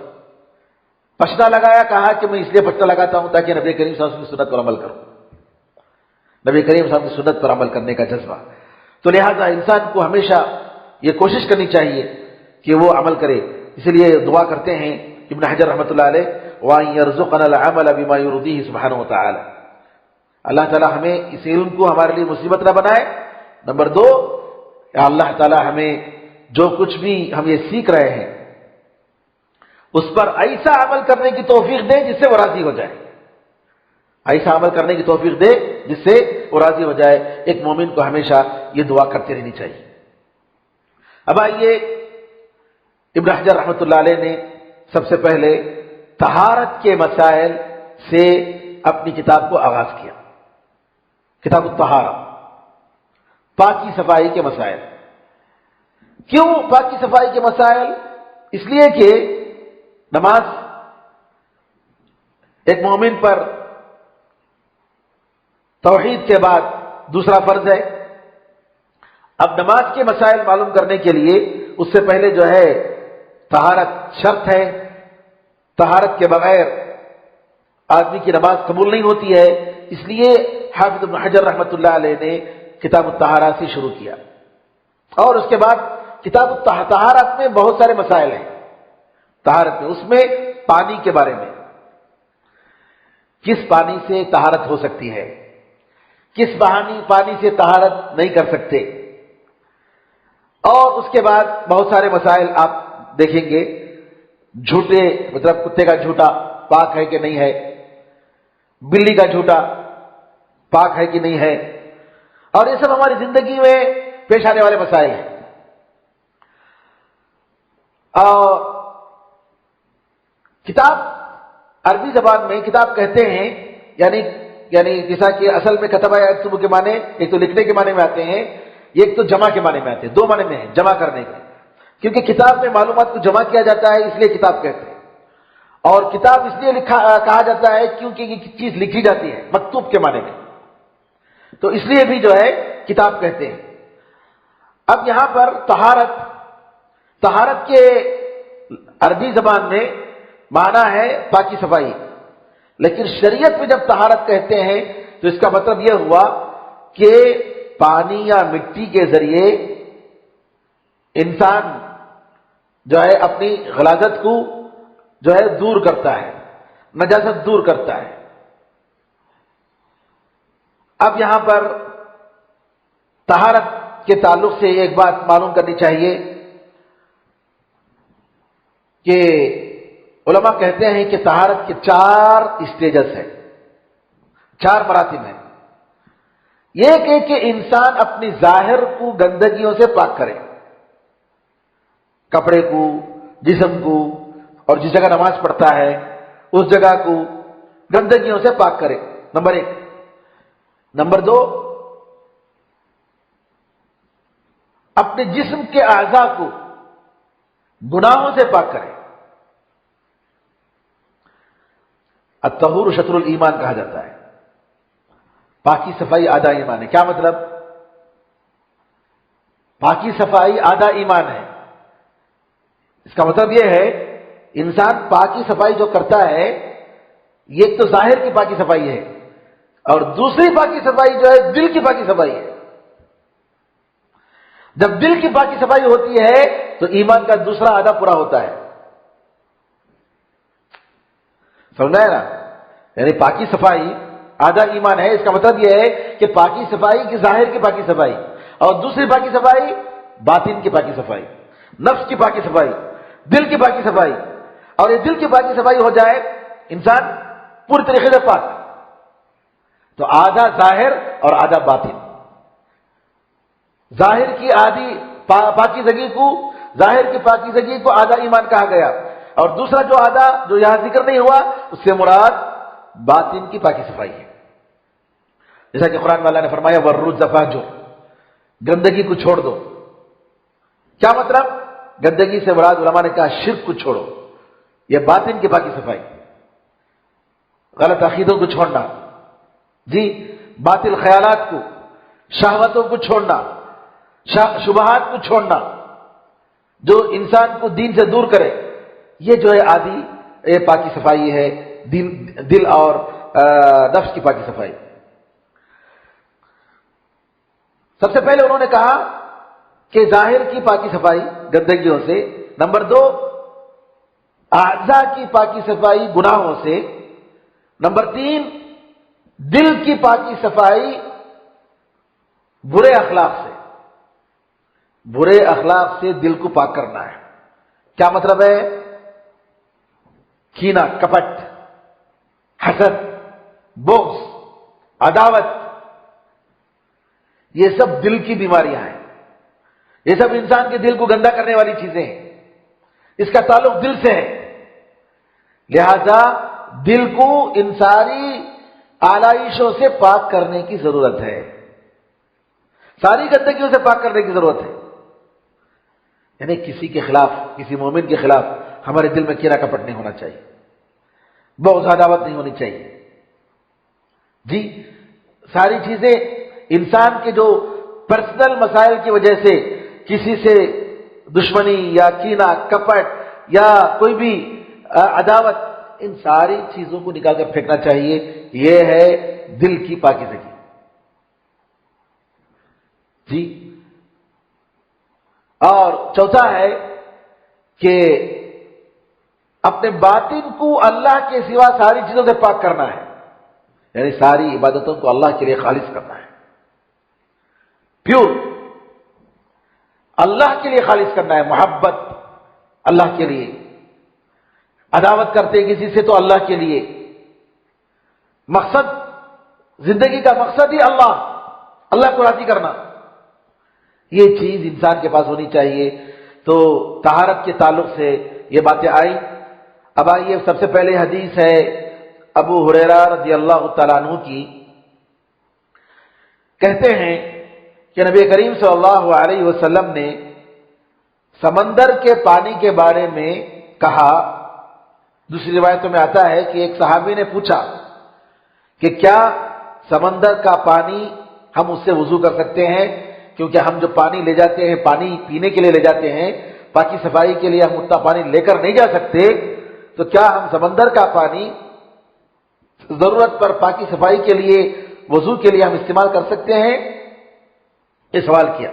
پچھنا لگایا، کہا کہ میں اس لیے پچھنا لگاتا ہوں تاکہ نبی کریم صلی اللہ علیہ وسلم کی سنت پر عمل کروں، نبی کریم صلی اللہ علیہ وسلم کی سنت پر عمل کرنے کا جذبہ۔ تو لہذا انسان کو ہمیشہ یہ کوشش کرنی چاہیے کہ وہ عمل کرے۔ اسی لیے دعا کرتے ہیں ابن حجر رحمۃ اللہ علیہ وَأَن يَرْزُقَنَا الْعَمَلَ بِمَا يُرْضِيهِ سبحانہ وتعالی، اللہ تعالیٰ ہمیں اس علم کو ہمارے لیے مصیبت نہ بنائے۔ نمبر دو، اللہ تعالیٰ ہمیں جو کچھ بھی ہم یہ سیکھ رہے ہیں اس پر ایسا عمل کرنے کی توفیق دے جس سے وہ راضی ہو جائے، ایسا عمل کرنے کی توفیق دے جس سے وہ راضی ہو جائے۔ ایک مومن کو ہمیشہ یہ دعا کرتے رہنی چاہیے۔ اب آئیے ابن حجر رحمۃ اللہ علیہ نے سب سے پہلے طہارت کے مسائل سے اپنی کتاب کو آغاز کیا، کتاب الطہارہ، پاکی صفائی کے مسائل۔ کیوں پاکی صفائی کے مسائل؟ اس لیے کہ نماز ایک مومن پر توحید کے بعد دوسرا فرض ہے۔ اب نماز کے مسائل معلوم کرنے کے لیے اس سے پہلے جو ہے طہارت شرط ہے، طہارت کے بغیر آدمی کی نماز قبول نہیں ہوتی ہے۔ اس لیے حافظ ابن حجر رحمۃ اللہ علیہ نے کتاب الطہارہ سے شروع کیا، اور اس کے بعد کتاب طہارت میں بہت سارے مسائل ہیں طہارت میں، اس میں پانی کے بارے میں، کس پانی سے طہارت ہو سکتی ہے، کس پانی سے طہارت نہیں کر سکتے. اور اس کے بعد بہت سارے مسائل آپ دیکھیں گے. جھوٹے مطلب کتے کا جھوٹا پاک ہے کہ نہیں ہے، بلی کا جھوٹا پاک ہے کہ نہیں ہے، اور یہ سب ہماری زندگی میں پیش آنے والے مسائل ہیں. اور کتاب عربی زبان میں کتاب کہتے ہیں، یعنی جیسا کہ اصل میں کتبہ یکتب کے معنی ایک تو لکھنے کے معنی میں آتے ہیں، ایک تو جمع کے معنی میں آتے ہیں. دو معنی میں ہیں، جمع کرنے کے، کیونکہ کتاب میں معلومات کو جمع کیا جاتا ہے اس لیے کتاب کہتے ہیں. اور کتاب اس لیے کہا جاتا ہے کیونکہ یہ چیز لکھی جاتی ہے مکتوب کے معنی میں، تو اس لیے بھی جو ہے کتاب کہتے ہیں. اب یہاں پر طہارت کے عربی زبان میں معنی ہے پاکی صفائی، لیکن شریعت میں جب طہارت کہتے ہیں تو اس کا مطلب یہ ہوا کہ پانی یا مٹی کے ذریعے انسان جو ہے اپنی غلاظت کو جو ہے دور کرتا ہے، نجاست دور کرتا ہے. اب یہاں پر طہارت کے تعلق سے ایک بات معلوم کرنی چاہیے کہ علماء کہتے ہیں کہ طہارت کے 4 اسٹیجز ہیں، 4 مراتب ہیں. ایک ہے کہ انسان اپنی ظاہر کو گندگیوں سے پاک کرے، کپڑے کو، جسم کو، اور جس جگہ نماز پڑھتا ہے اس جگہ کو گندگیوں سے پاک کرے، نمبر 1. نمبر 2، اپنے جسم کے اعضاء کو گناہوں سے پاک کرے. الطہور شطر الایمان کہا جاتا ہے. پاکی صفائی آدھا ایمان ہے. کیا مطلب؟ پاکی صفائی آدھا ایمان ہے. اس کا مطلب یہ ہے انسان پاکی صفائی جو کرتا ہے یہ تو ظاہر کی پاکی صفائی ہے، اور دوسری پاکی صفائی جو ہے دل کی پاکی صفائی ہے. جب دل کی پاکی صفائی ہوتی ہے تو ایمان کا دوسرا آدھا پورا ہوتا ہے. سمجھا ہے نا؟ یعنی پاکی صفائی آدھا ایمان ہے. اس کا مطلب یہ ہے کہ پاکی صفائی کی ظاہر کی پاکی صفائی، اور دوسری پاکی صفائی باطن کی پاکی صفائی، نفس کی پاکی صفائی، دل کی پاکی صفائی. اور یہ دل کی پاکی صفائی ہو جائے انسان پوری طریقے سے پاک، تو آدھا ظاہر اور آدھا باطن. ظاہر کی آدھی پاکیزگی کو، ظاہر کی پاکیزگی کو آدھا ایمان کہا گیا، اور دوسرا جو آدھا جو یہاں ذکر نہیں ہوا اس سے مراد باطن کی پاکی صفائی ہے. جیسا کہ قرآن والا نے فرمایا وَالرُّجْزَ فَاهْجُرْ، گندگی کو چھوڑ دو. کیا مطلب؟ گندگی سے مراد علماء نے کہا شرک کو چھوڑو، یہ باطن کی پاکی صفائی. غلط عقیدوں کو چھوڑنا، جی، باطل خیالات کو، شہوتوں کو چھوڑنا، شبہات کو چھوڑنا جو انسان کو دین سے دور کرے، یہ جو ہے آدھی یہ پاکی صفائی ہے، دل اور نفس کی پاکی صفائی. سب سے پہلے انہوں نے کہا کہ ظاہر کی پاکی صفائی گندگیوں سے، نمبر 2 اعضاء کی پاکی صفائی گناہوں سے، نمبر 3 دل کی پاکی صفائی برے اخلاق سے. برے اخلاق سے دل کو پاک کرنا ہے. کیا مطلب ہے؟ کینہ، کپٹ، حسد، بغض، عداوت، یہ سب دل کی بیماریاں ہیں. یہ سب انسان کے دل کو گندا کرنے والی چیزیں ہیں. اس کا تعلق دل سے ہے. لہذا دل کو ان ساری آلائشوں سے پاک کرنے کی ضرورت ہے، ساری گندگیوں سے پاک کرنے کی ضرورت ہے. یعنی کسی کے خلاف، کسی مومن کے خلاف ہمارے دل میں کینہ کپٹ نہیں ہونا چاہیے، بغض عداوت نہیں ہونی چاہیے. جی، ساری چیزیں انسان کے جو پرسنل مسائل کی وجہ سے کسی سے دشمنی یا کینہ، کپٹ یا کوئی بھی عداوت، ان ساری چیزوں کو نکال کر پھینکنا چاہیے. یہ ہے دل کی پاکیزگی. جی، اور چوتھا ہے کہ اپنے باطن کو اللہ کے سوا ساری چیزوں سے پاک کرنا ہے. یعنی ساری عبادتوں کو اللہ کے لیے خالص کرنا ہے، پیور اللہ کے لیے خالص کرنا ہے، محبت اللہ کے لیے، عداوت کرتے کسی سے تو اللہ کے لیے، مقصد زندگی کا مقصد ہی اللہ کو راضی کرنا، یہ چیز انسان کے پاس ہونی چاہیے۔ تو طہارت کے تعلق سے یہ باتیں آئیں۔ اب آئیے، سب سے پہلے حدیث ہے ابو ہریرہ رضی اللہ تعالیٰ عنہ کی، کہتے ہیں کہ نبی کریم صلی اللہ علیہ وسلم نے سمندر کے پانی کے بارے میں کہا۔ دوسری روایتوں میں آتا ہے کہ ایک صحابی نے پوچھا کہ کیا سمندر کا پانی ہم اس سے وضو کر سکتے ہیں؟ کیونکہ ہم جو پانی لے جاتے ہیں، پانی پینے کے لیے لے جاتے ہیں، پاکی صفائی کے لیے ہم اتنا پانی لے کر نہیں جا سکتے، تو کیا ہم سمندر کا پانی ضرورت پر پاکی صفائی کے لیے، وضو کے لیے ہم استعمال کر سکتے ہیں؟ یہ سوال کیا۔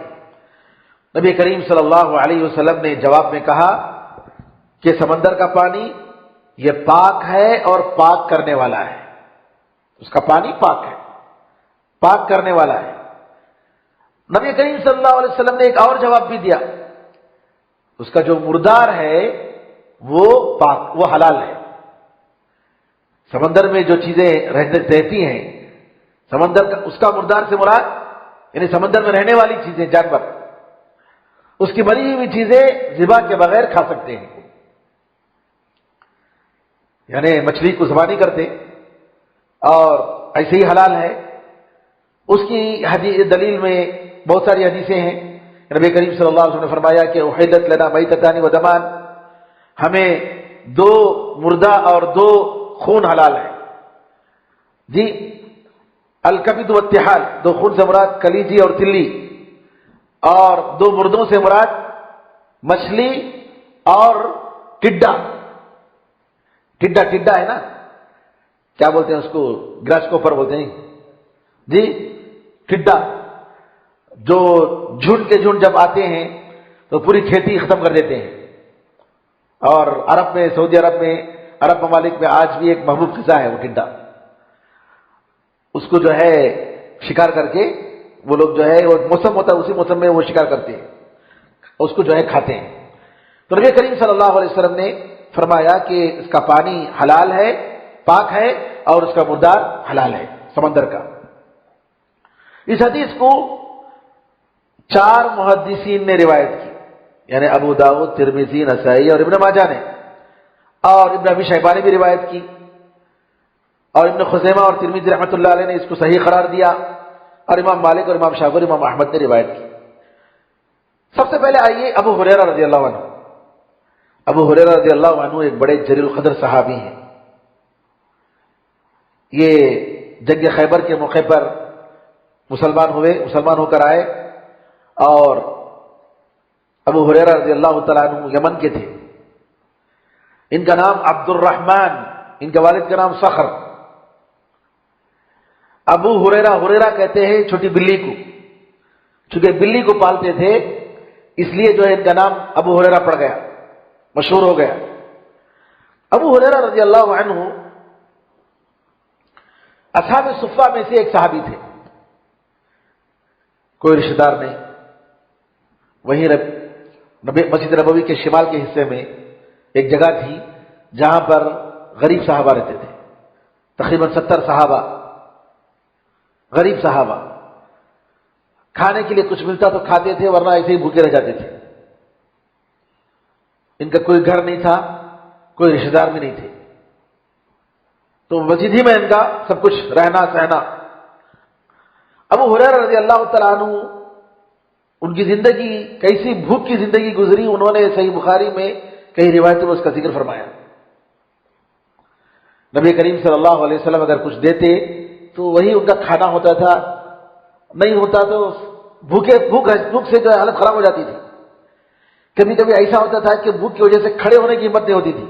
نبی کریم صلی اللہ علیہ وسلم نے جواب میں کہا کہ سمندر کا پانی یہ پاک ہے اور پاک کرنے والا ہے، اس کا پانی پاک ہے، پاک کرنے والا ہے۔ نبی کریم صلی اللہ علیہ وسلم نے ایک اور جواب بھی دیا، اس کا جو مردار ہے وہ پاک، وہ حلال ہے۔ سمندر میں جو چیزیں رہتی ہیں، سمندر کا اس کا مردار سے مراد یعنی سمندر میں رہنے والی چیزیں، جانور، اس کی مری ہوئی چیزیں ذبح کے بغیر کھا سکتے ہیں، یعنی مچھلی کو ذبح نہیں کرتے، اور ایسے ہی حلال ہے۔ اس کی دلیل میں بہت ساری حدیثیں ہیں۔ نبی کریم صلی اللہ علیہ وسلم نے فرمایا کہ احلت لنا میتتان و دمان، ہمیں 2 مردہ اور 2 خون حلال ہے جی۔ الکبد والطحال، 2 خون سے مراد کلیجی اور تلی، اور 2 مردوں سے مراد مچھلی اور ٹڈا۔ ٹڈا ہے نا، کیا بولتے ہیں اس کو؟ گراس کوپر بولتے ہیں جی، ٹڈا، جو جھنڈ کے جھنڈ جب آتے ہیں تو پوری کھیتی ختم کر دیتے ہیں۔ اور عرب میں، سعودی عرب میں، عرب ممالک میں آج بھی ایک محبوب غذا ہے وہ ٹڈا۔ اس کو جو ہے شکار کر کے وہ لوگ جو ہے، وہ موسم ہوتا ہے اسی موسم میں وہ شکار کرتے ہیں، اس کو جو ہے کھاتے ہیں۔ تو نبی کریم صلی اللہ علیہ وسلم نے فرمایا کہ اس کا پانی حلال ہے، پاک ہے، اور اس کا مردار حلال ہے سمندر کا۔ اس حدیث کو 4 محدثین نے روایت کی، یعنی ابو داؤد، ترمذی، نسائی اور ابن ماجہ نے، اور ابن ابی شیبہ نے بھی روایت کی، اور ابن خزیمہ اور ترمذی رحمۃ اللہ علیہ نے اس کو صحیح قرار دیا، اور امام مالک اور امام شافعی اور امام احمد نے روایت کی۔ سب سے پہلے آئیے ابو ہریرہ رضی اللہ عنہ۔ ابو ہریرہ رضی اللہ عنہ ایک بڑے جلیل القدر صحابی ہیں۔ یہ جنگ خیبر کے موقع پر مسلمان ہو کر آئے، اور ابو ہریرہ رضی اللہ تعالیٰ عنہ یمن کے تھے۔ ان کا نام عبد الرحمن، ان کے والد کا نام صخر۔ ابو ہریرہ کہتے ہیں چھوٹی بلی کو، چونکہ بلی کو پالتے تھے اس لیے جو ہے ان کا نام ابو ہریرہ پڑ گیا، مشہور ہو گیا۔ ابو ہریرہ رضی اللہ عنہ اصحاب صفہ میں سے ایک صحابی تھے، کوئی رشتہ دار نہیں۔ وہیں مسجد نبوی کے شمال کے حصے میں ایک جگہ تھی جہاں پر غریب صحابہ رہتے تھے، تقریباً 70 صحابہ، غریب صحابہ۔ کھانے کے لیے کچھ ملتا تو کھاتے تھے، ورنہ ایسے ہی بھوکے رہ جاتے تھے۔ ان کا کوئی گھر نہیں تھا، کوئی رشتہ دار بھی نہیں تھے، تو مسجد ہی میں ان کا سب کچھ رہنا سہنا۔ ابو ہریرہ رضی اللہ تعالیٰ عنہ، ان کی زندگی کیسی بھوک کی زندگی گزری، انہوں نے صحیح بخاری میں کئی روایتوں میں اس کا ذکر فرمایا۔ نبی کریم صلی اللہ علیہ وسلم اگر کچھ دیتے تو وہی ان کا کھانا ہوتا تھا، نہیں ہوتا تو بھوک سے جو حالت خراب ہو جاتی تھی۔ کبھی کبھی ایسا ہوتا تھا کہ بھوک کی وجہ سے کھڑے ہونے کی ہمت نہیں ہوتی تھی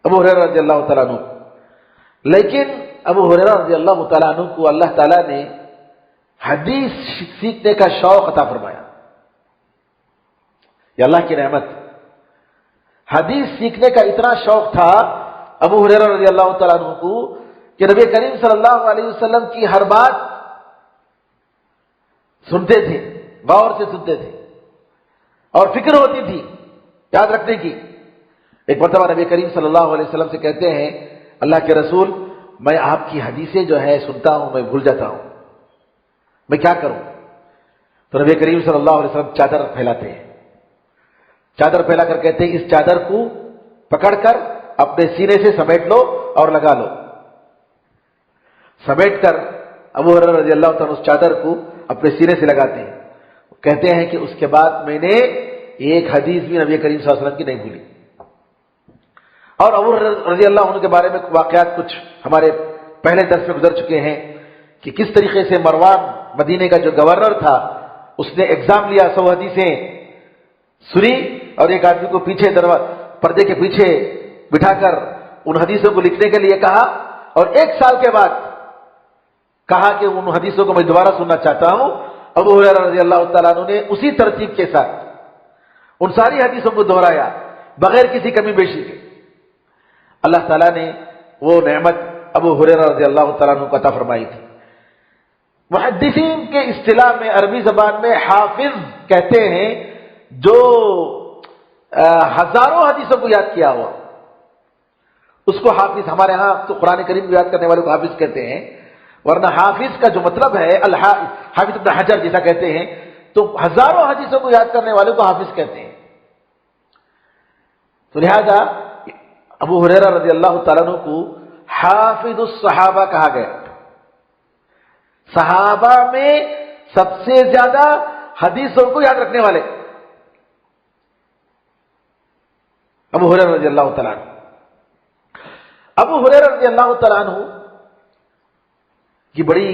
ابو ہریرہ رضی اللہ تعالیٰ عنہ۔ لیکن ابو ہریرہ رضی اللہ تعالیٰ عنہ کو اللہ تعالیٰ نے حدیث سیکھنے کا شوق عطا فرمایا، یہ اللہ کی نعمت۔ حدیث سیکھنے کا اتنا شوق تھا ابو ہریرہ رضی اللہ تعالیٰ عنہ کو کہ نبی کریم صلی اللہ علیہ وسلم کی ہر بات سنتے تھے، غور سے سنتے تھے اور فکر ہوتی تھی یاد رکھنے کی۔ ایک مرتبہ نبی کریم صلی اللہ علیہ وسلم سے کہتے ہیں اللہ کے رسول میں آپ کی حدیثیں جو ہے سنتا ہوں میں بھول جاتا ہوں، میں کیا کروں؟ تو نبی کریم صلی اللہ علیہ وسلم چادر پھیلاتے ہیں، چادر پھیلا کر کہتے ہیں اس چادر کو پکڑ کر اپنے سینے سے سمیٹ لو اور لگا لو۔ سمیٹ کر ابو ہریرہ رضی اللہ تعالیٰ اس چادر کو اپنے سینے سے لگاتے ہیں، کہتے ہیں کہ اس کے بعد میں نے ایک حدیث بھی نبی کریم صلی اللہ علیہ وسلم کی نہیں بھولی۔ اور ابو ہریرہ رضی اللہ عنہ کے بارے میں واقعات کچھ ہمارے پہلے درس میں گزر چکے ہیں کہ کس طریقے سے مروان مدینے کا جو گورنر تھا اس نے ایگزام لیا، 100 حدیثیں سنی اور ایک آدمی کو پیچھے پردے کے پیچھے بٹھا کر ان حدیثوں کو لکھنے کے لیے کہا، اور 1 سال کے بعد کہا کہ ان حدیثوں کو میں دوبارہ سننا چاہتا ہوں۔ ابو ہریرہ رضی اللہ تعالیٰ عنہ نے اسی ترتیب کے ساتھ ان ساری حدیثوں کو دہرایا بغیر کسی کمی بیشی کے۔ اللہ تعالیٰ نے وہ نعمت ابو ہریرہ رضی اللہ تعالیٰ عنہ کو عطا فرمائی تھی۔ محدثین کے اصطلاح میں عربی زبان میں حافظ کہتے ہیں جو ہزاروں حدیثوں کو یاد کیا ہوا، اس کو حافظ، ہمارے ہاں تو قرآن کریم کو یاد کرنے والے کو حافظ کہتے ہیں، ورنہ حافظ کا جو مطلب ہے حافظ ابن حجر جیسا کہتے ہیں، تو ہزاروں حدیثوں کو یاد کرنے والے کو حافظ کہتے ہیں۔ تو لہذا ابو ہریرہ رضی اللہ تعالیٰ عنہ کو حافظ الصحابہ کہا گیا، صحابہ میں سب سے زیادہ حدیثوں کو یاد رکھنے والے ابو ہریرہ رضی اللہ تعالیٰ عنہ۔ ابو ہریرہ رضی اللہ تعالیٰ عنہ کی بڑی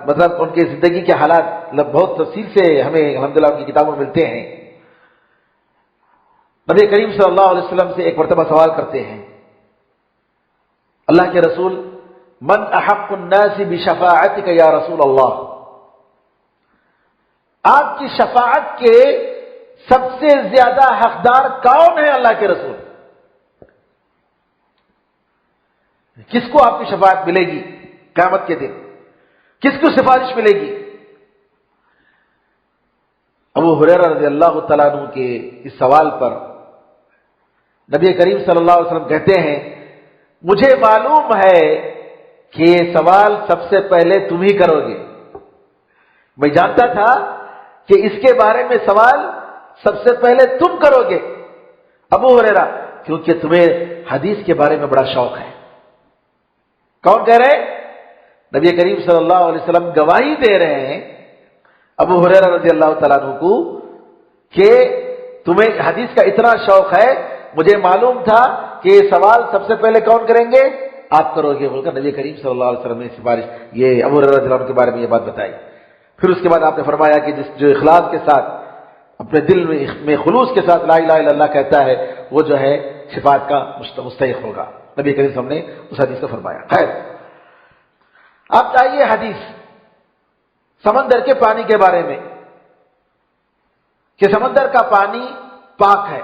مطلب ان کی زندگی کے حالات بہت تفصیل سے ہمیں الحمدللہ ان کی کتابوں میں ملتے ہیں۔ نبی کریم صلی اللہ علیہ وسلم سے ایک مرتبہ سوال کرتے ہیں اللہ کے رسول من احق الناس بشفاعتک یا رسول اللہ، آپ کی شفاعت کے سب سے زیادہ حقدار کون ہے اللہ کے رسول؟ کس کو آپ کی شفاعت ملے گی قیامت کے دن، کس کو سفارش ملے گی؟ ابو ہریرہ رضی اللہ تعالیٰ عنہ کے اس سوال پر نبی کریم صلی اللہ علیہ وسلم کہتے ہیں مجھے معلوم ہے کہ یہ سوال سب سے پہلے تم ہی کرو گے، میں جانتا تھا کہ اس کے بارے میں سوال سب سے پہلے تم کرو گے ابو ہریرہ، کیونکہ تمہیں حدیث کے بارے میں بڑا شوق ہے۔ کون کہہ رہے؟ نبی کریم صلی اللہ علیہ وسلم گواہی دے رہے ہیں ابو ہریرہ رضی اللہ تعالیٰ عنہ کو کہ تمہیں حدیث کا اتنا شوق ہے، مجھے معلوم تھا کہ یہ سوال سب سے پہلے کون کریں گے؟ آپ کرو گے بول کر نبی کریم صلی اللہ علیہ وسلم نے سفارش یہ ابو ہریرہ رضی اللہ عنہ کے بارے میں یہ بات بتائی۔ پھر اس کے بعد آپ نے فرمایا کہ جو اخلاص کے ساتھ اپنے دل میں خلوص کے ساتھ لا الہ الا اللہ کہتا ہے وہ جو ہے شفاعت کا مستحق ہوگا، نبی کریم صلی اللہ علیہ وسلم نے اس حدیث کو فرمایا۔ خیر، آپ چاہیے حدیث سمندر کے پانی کے بارے میں کہ سمندر کا پانی پاک ہے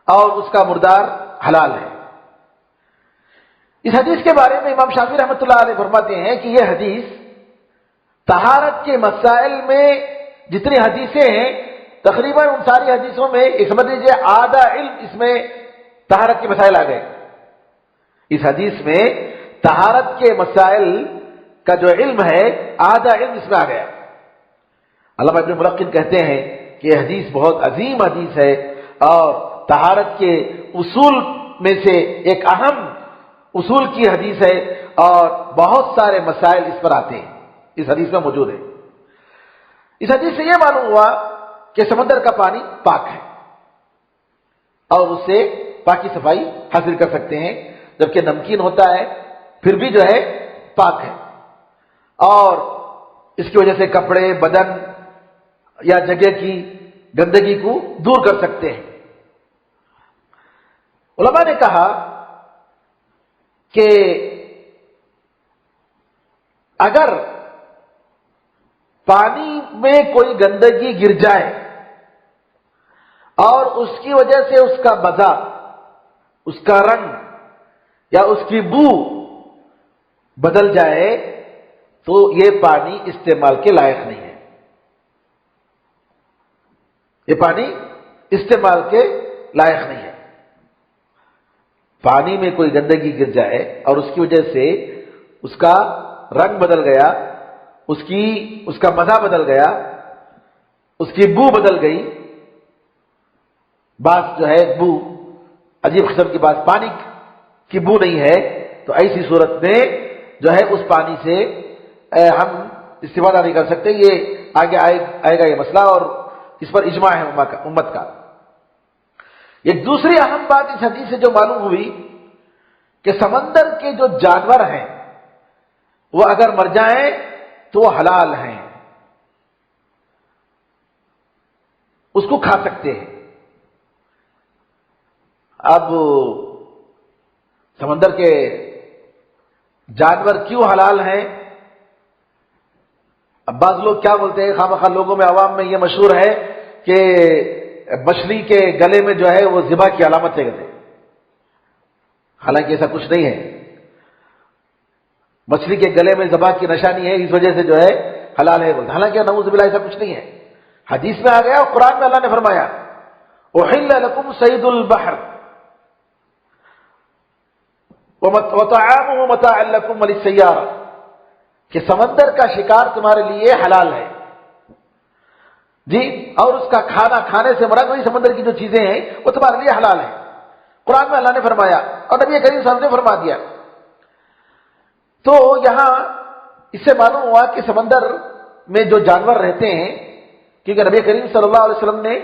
اور اس کا مردار حلال ہے۔ اس حدیث کے بارے میں امام شافعی رحمۃ اللہ علیہ فرماتے ہیں کہ یہ حدیث طہارت کے مسائل میں جتنی حدیثیں ہیں تقریباً ان ساری حدیثوں میں ایک سمجھ لیجیے آدھا علم اس میں طہارت کے مسائل آ گئے۔ اس حدیث میں طہارت کے مسائل کا جو علم ہے آدھا علم اس میں آ گیا۔ علامہ ابن ملقن کہتے ہیں کہ یہ حدیث بہت عظیم حدیث ہے اور طہارت کے اصول میں سے ایک اہم اصول کی حدیث ہے اور بہت سارے مسائل اس پر آتے ہیں، اس حدیث میں موجود ہے۔ اس حدیث سے یہ معلوم ہوا کہ سمندر کا پانی پاک ہے اور اس سے پاکی صفائی حاصل کر سکتے ہیں، جبکہ نمکین ہوتا ہے پھر بھی جو ہے پاک ہے اور اس کی وجہ سے کپڑے، بدن یا جگہ کی گندگی کو دور کر سکتے ہیں۔ علماء نے کہا کہ اگر پانی میں کوئی گندگی گر جائے اور اس کی وجہ سے اس کا مزہ، اس کا رنگ یا اس کی بو بدل جائے تو یہ پانی استعمال کے لائق نہیں ہے. یہ پانی استعمال کے لائق نہیں ہے. پانی میں کوئی گندگی گر جائے اور اس کی وجہ سے اس کا رنگ بدل گیا، اس کا مزہ بدل گیا، اس کی بو بدل گئی، بعض جو ہے بو عجیب قسم کی بات، پانی کی بو نہیں ہے، تو ایسی صورت میں جو ہے اس پانی سے ہم استفادہ نہیں کر سکتے. یہ آگے آئے گا یہ مسئلہ، اور اس پر اجماع ہے امت کا. ایک دوسری اہم بات اس حدیث سے جو معلوم ہوئی کہ سمندر کے جو جانور ہیں وہ اگر مر جائیں تو وہ حلال ہیں، اس کو کھا سکتے ہیں. اب سمندر کے جانور کیوں حلال ہیں؟ اب بعض لوگ کیا بولتے ہیں، خواہ لوگوں میں عوام میں یہ مشہور ہے کہ مچھلی کے گلے میں جو ہے وہ ذبح کی علامت ہے کہتے ہیں. حالانکہ ایسا کچھ نہیں ہے. مچھلی کے گلے میں ذبح کی نشانی ہے، اس وجہ سے جو ہے حلال ہے بولتے. حالانکہ نعوذ باللہ ایسا کچھ نہیں ہے. حدیث میں آ گیا اور قرآن میں اللہ نے فرمایا احل لکم صید البحر وطعامه متاعا لکم وللسیارہ، کہ سمندر کا شکار تمہارے لیے حلال ہے جی، اور اس کا کھانا، کھانے سے مراد وہی سمندر کی جو چیزیں ہیں وہ تمہارے لیے حلال ہے. قرآن میں اللہ نے فرمایا اور نبی کریم صاحب نے فرما دیا. تو یہاں اس سے معلوم ہوا کہ سمندر میں جو جانور رہتے ہیں، کیونکہ نبی کریم صلی اللہ علیہ وسلم نے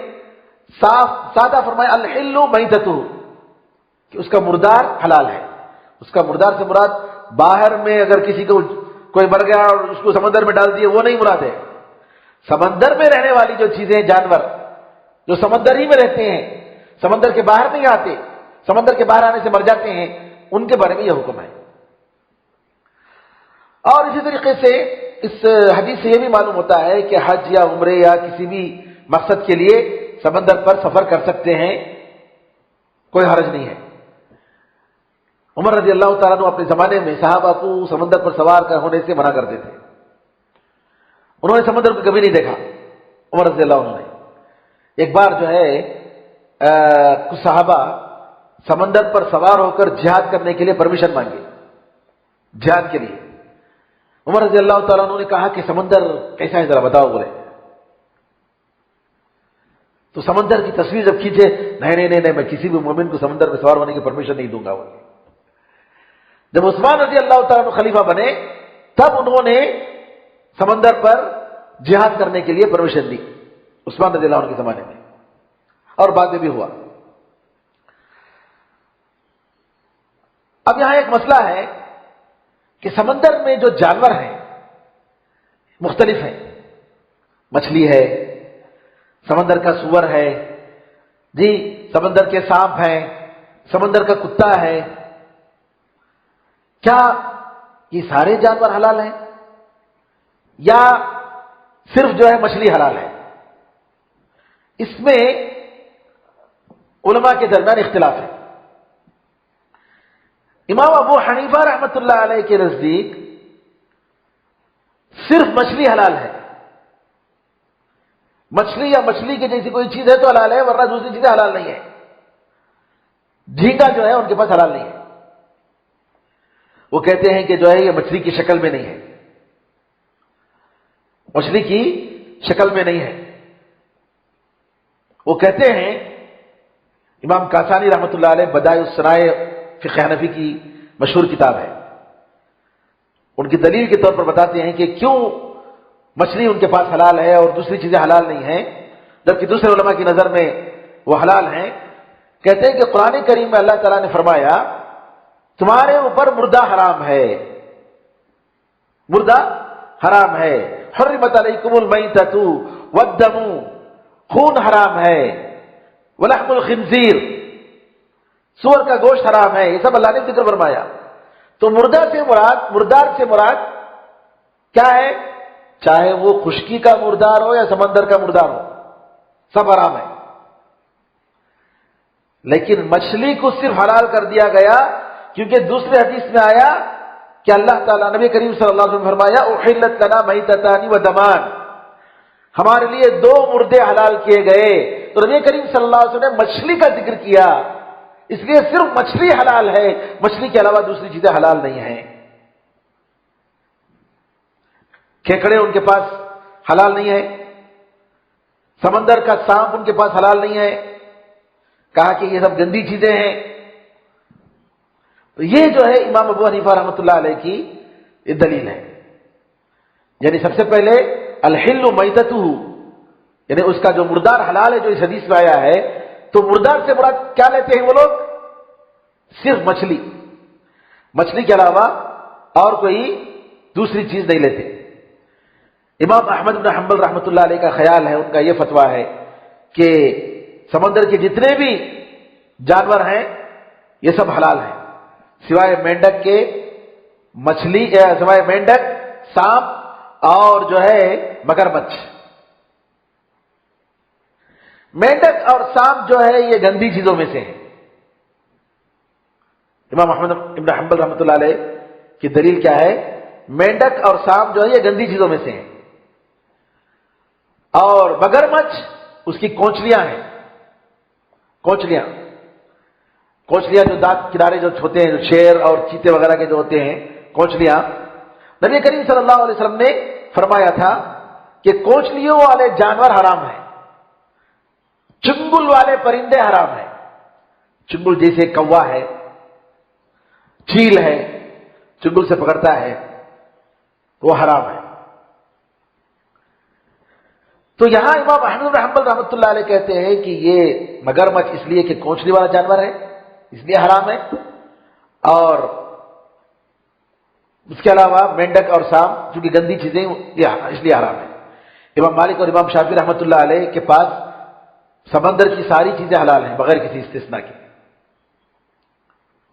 سادہ فرمایا الحل میتۃ، کہ اس کا مردار حلال ہے. اس کا مردار سے مراد باہر میں اگر کسی کو کوئی مر گیا اور اس کو سمندر میں ڈال دیے وہ نہیں مراد ہے. سمندر میں رہنے والی جو چیزیں، جانور جو سمندر ہی میں رہتے ہیں، سمندر کے باہر نہیں آتے، سمندر کے باہر آنے سے مر جاتے ہیں، ان کے بارے میں یہ حکم ہے. اور اسی طریقے سے اس حدیث سے یہ بھی معلوم ہوتا ہے کہ حج یا عمرے یا کسی بھی مقصد کے لیے سمندر پر سفر کر سکتے ہیں، کوئی حرج نہیں ہے. عمر رضی اللہ تعالیٰ عنہ اپنے زمانے میں صحابہ کو سمندر پر سوار ہونے سے منع کرتے تھے. انہوں نے سمندر کو کبھی نہیں دیکھا. عمر رضی اللہ عنہ نے ایک بار جو ہے کچھ صحابہ سمندر پر سوار ہو کر جہاد کرنے کے لیے پرمیشن مانگی، جہاد کے لیے. عمر رضی اللہ تعالیٰ عنہ نے کہا کہ سمندر کیسا ہے ذرا بتاؤ بولے. تو سمندر کی تصویر جب کھینچے، نہیں میں کسی بھی مومن کو سمندر میں سوار ہونے کی پرمیشن نہیں دوں گا. جب عثمان رضی اللہ تعالیٰ عنہ خلیفہ بنے تب انہوں نے سمندر پر جہاد کرنے کے لیے پرمیشن دی، عثمان رضی اللہ عنہ کے زمانے میں، اور بعد میں بھی ہوا. اب یہاں ایک مسئلہ ہے کہ سمندر میں جو جانور ہیں مختلف ہیں. مچھلی ہے، سمندر کا سور ہے جی، سمندر کے سانپ ہیں، سمندر کا کتا ہے. کیا یہ سارے جانور حلال ہیں یا صرف جو ہے مچھلی حلال ہے؟ اس میں علماء کے درمیان اختلاف ہے. امام ابو حنیفہ رحمۃ اللہ علیہ کے نزدیک صرف مچھلی حلال ہے. مچھلی یا مچھلی کی جیسی کوئی چیز ہے تو حلال ہے، ورنہ دوسری چیزیں حلال نہیں ہے. جھینگا جو ہے ان کے پاس حلال نہیں ہے. وہ کہتے ہیں کہ جو ہے یہ مچھلی کی شکل میں نہیں ہے، مچھلی کی شکل میں نہیں ہے. وہ کہتے ہیں، امام کاسانی رحمۃ اللہ علیہ بدائع الصنائع فقہ حنفی کی مشہور کتاب ہے، ان کی دلیل کے طور پر بتاتے ہیں کہ کیوں مچھلی ان کے پاس حلال ہے اور دوسری چیزیں حلال نہیں ہیں جبکہ دوسرے علماء کی نظر میں وہ حلال ہیں. کہتے ہیں کہ قرآن کریم میں اللہ تعالیٰ نے فرمایا تمہارے اوپر مردہ حرام ہے، مردہ حرام ہے. حرمت علیکم المیتۃ والدم، خون حرام ہے. ولحم الخنزیر، سور کا گوشت حرام ہے. یہ سب اللہ نے ذکر فرمایا. تو مردار سے مراد کیا ہے؟ چاہے وہ خشکی کا مردار ہو یا سمندر کا مردار ہو، سب حرام ہے. لیکن مچھلی کو صرف حلال کر دیا گیا کیونکہ دوسرے حدیث میں آیا کہ اللہ تعالیٰ نبی کریم صلی اللہ علیہ وسلم نے فرمایا احلت لنا میتتان و دمان، ہمارے لیے دو مردے حلال کیے گئے. تو نبی کریم صلی اللہ علیہ وسلم نے مچھلی کا ذکر کیا، اس لیے صرف مچھلی حلال ہے، مچھلی کے علاوہ دوسری چیزیں حلال نہیں ہیں. کھیکڑے ان کے پاس حلال نہیں ہے، سمندر کا سانپ ان کے پاس حلال نہیں ہے، کہا کہ یہ سب گندی چیزیں ہیں. تو یہ جو ہے امام ابو حنیفہ رحمۃ اللہ علیہ کی یہ دلیل ہے. یعنی سب سے پہلے الحل میتتہ، یعنی اس کا جو مردار حلال ہے جو اس حدیث میں آیا ہے، تو مردار سے مراد کیا لیتے ہیں وہ لوگ؟ صرف مچھلی، مچھلی کے علاوہ اور کوئی دوسری چیز نہیں لیتے. امام احمد بن حنبل رحمۃ اللہ علیہ کا خیال ہے، ان کا یہ فتویٰ ہے کہ سمندر کے جتنے بھی جانور ہیں یہ سب حلال ہیں، سوائے مینڈک کے، مچھلی سوائے مینڈک، سانپ اور جو ہے مگرمچھ. مینڈک اور سانپ جو ہے یہ گندی چیزوں میں سے ہے. امام احمد بن حنبل رحمۃ اللہ علیہ کی دلیل کیا ہے؟ مینڈک اور سانپ جو ہے یہ گندی چیزوں میں سے ہیں، اور مگرمچھ اس کی کونچلیاں ہیں. کونچلیاں جو دانت کنارے جو ہوتے ہیں، جو شیر اور چیتے وغیرہ کے جو ہوتے ہیں کونچلیاں، نبی کریم صلی اللہ علیہ وسلم نے فرمایا تھا کہ کونچلیوں والے جانور حرام ہیں، چنگل والے پرندے حرام ہیں. چنگل جیسے کوا ہے، چیل ہے، چنگل سے پکڑتا ہے، وہ حرام ہے. تو یہاں امام احمد بن حنبل رحمۃ اللہ علیہ کہتے ہیں کہ یہ مگرمچھ اس لیے کہ کونچلی والا جانور ہے اس لیے حرام ہے، اور اس کے علاوہ مینڈک اور سانپ چونکہ گندی چیزیں اس لیے حرام ہے. امام مالک اور امام شافعی رحمۃ اللہ علیہ کے پاس سمندر کی ساری چیزیں حلال ہیں بغیر کسی استثناء کے.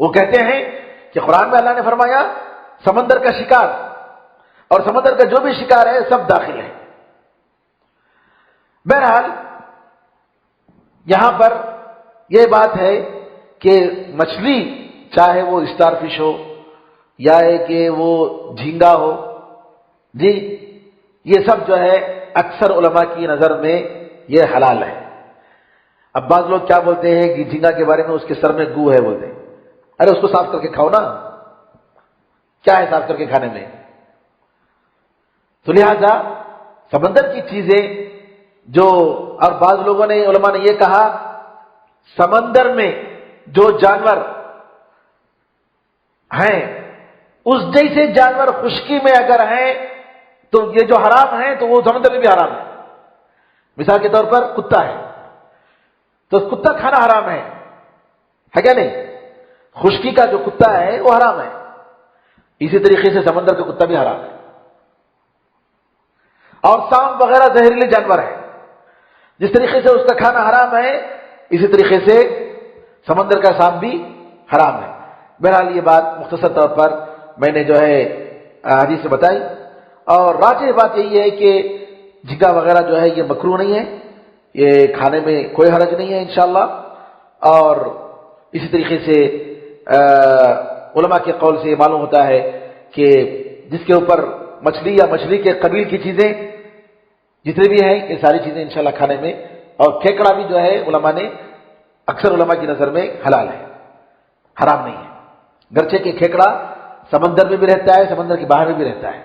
وہ کہتے ہیں کہ قرآن میں اللہ نے فرمایا سمندر کا شکار اور سمندر کا جو بھی شکار ہے سب داخل ہے. بہرحال یہاں پر یہ بات ہے کہ مچھلی چاہے وہ اسٹار فش ہو یا کہ وہ جھینگا ہو، جی یہ سب جو ہے اکثر علماء کی نظر میں یہ حلال ہے. اب بعض لوگ کیا بولتے ہیں کہ جھینگا کے بارے میں اس کے سر میں گو ہے بولتے ہیں، ارے اس کو صاف کر کے کھاؤ نا، کیا ہے صاف کر کے کھانے میں؟ تو لہذا سمندر کی چیزیں جو، اور بعض لوگوں نے علماء نے یہ کہا سمندر میں جو جانور ہیں اس جیسے جانور خشکی میں اگر ہیں تو یہ جو حرام ہیں تو وہ سمندر میں بھی حرام ہے. مثال کے طور پر کتا ہے تو کتا کھانا حرام ہے کیا نہیں؟ خشکی کا جو کتا ہے وہ حرام ہے. اسی طریقے سے سمندر کا کتا بھی حرام ہے. اور سانپ وغیرہ زہریلے جانور ہیں، جس طریقے سے اس کا کھانا حرام ہے اسی طریقے سے سمندر کا سانپ بھی حرام ہے. بہرحال یہ بات مختصر طور پر میں نے جو ہے حدیث سے بتائی، اور راجح بات یہی ہے کہ جھینگا وغیرہ جو ہے یہ مکروہ نہیں ہے، یہ کھانے میں کوئی حرج نہیں ہے انشاءاللہ. اور اسی طریقے سے علماء کے قول سے معلوم ہوتا ہے کہ جس کے اوپر مچھلی یا مچھلی کے قبیل کی چیزیں جتنے بھی ہیں یہ ساری چیزیں انشاءاللہ کھانے میں، اور کھیکڑا بھی جو ہے علماء نے اکثر علماء کی نظر میں حلال ہے، حرام نہیں ہے. گرچہ کہ کھیکڑا سمندر میں بھی رہتا ہے، سمندر کے باہر میں بھی رہتا ہے،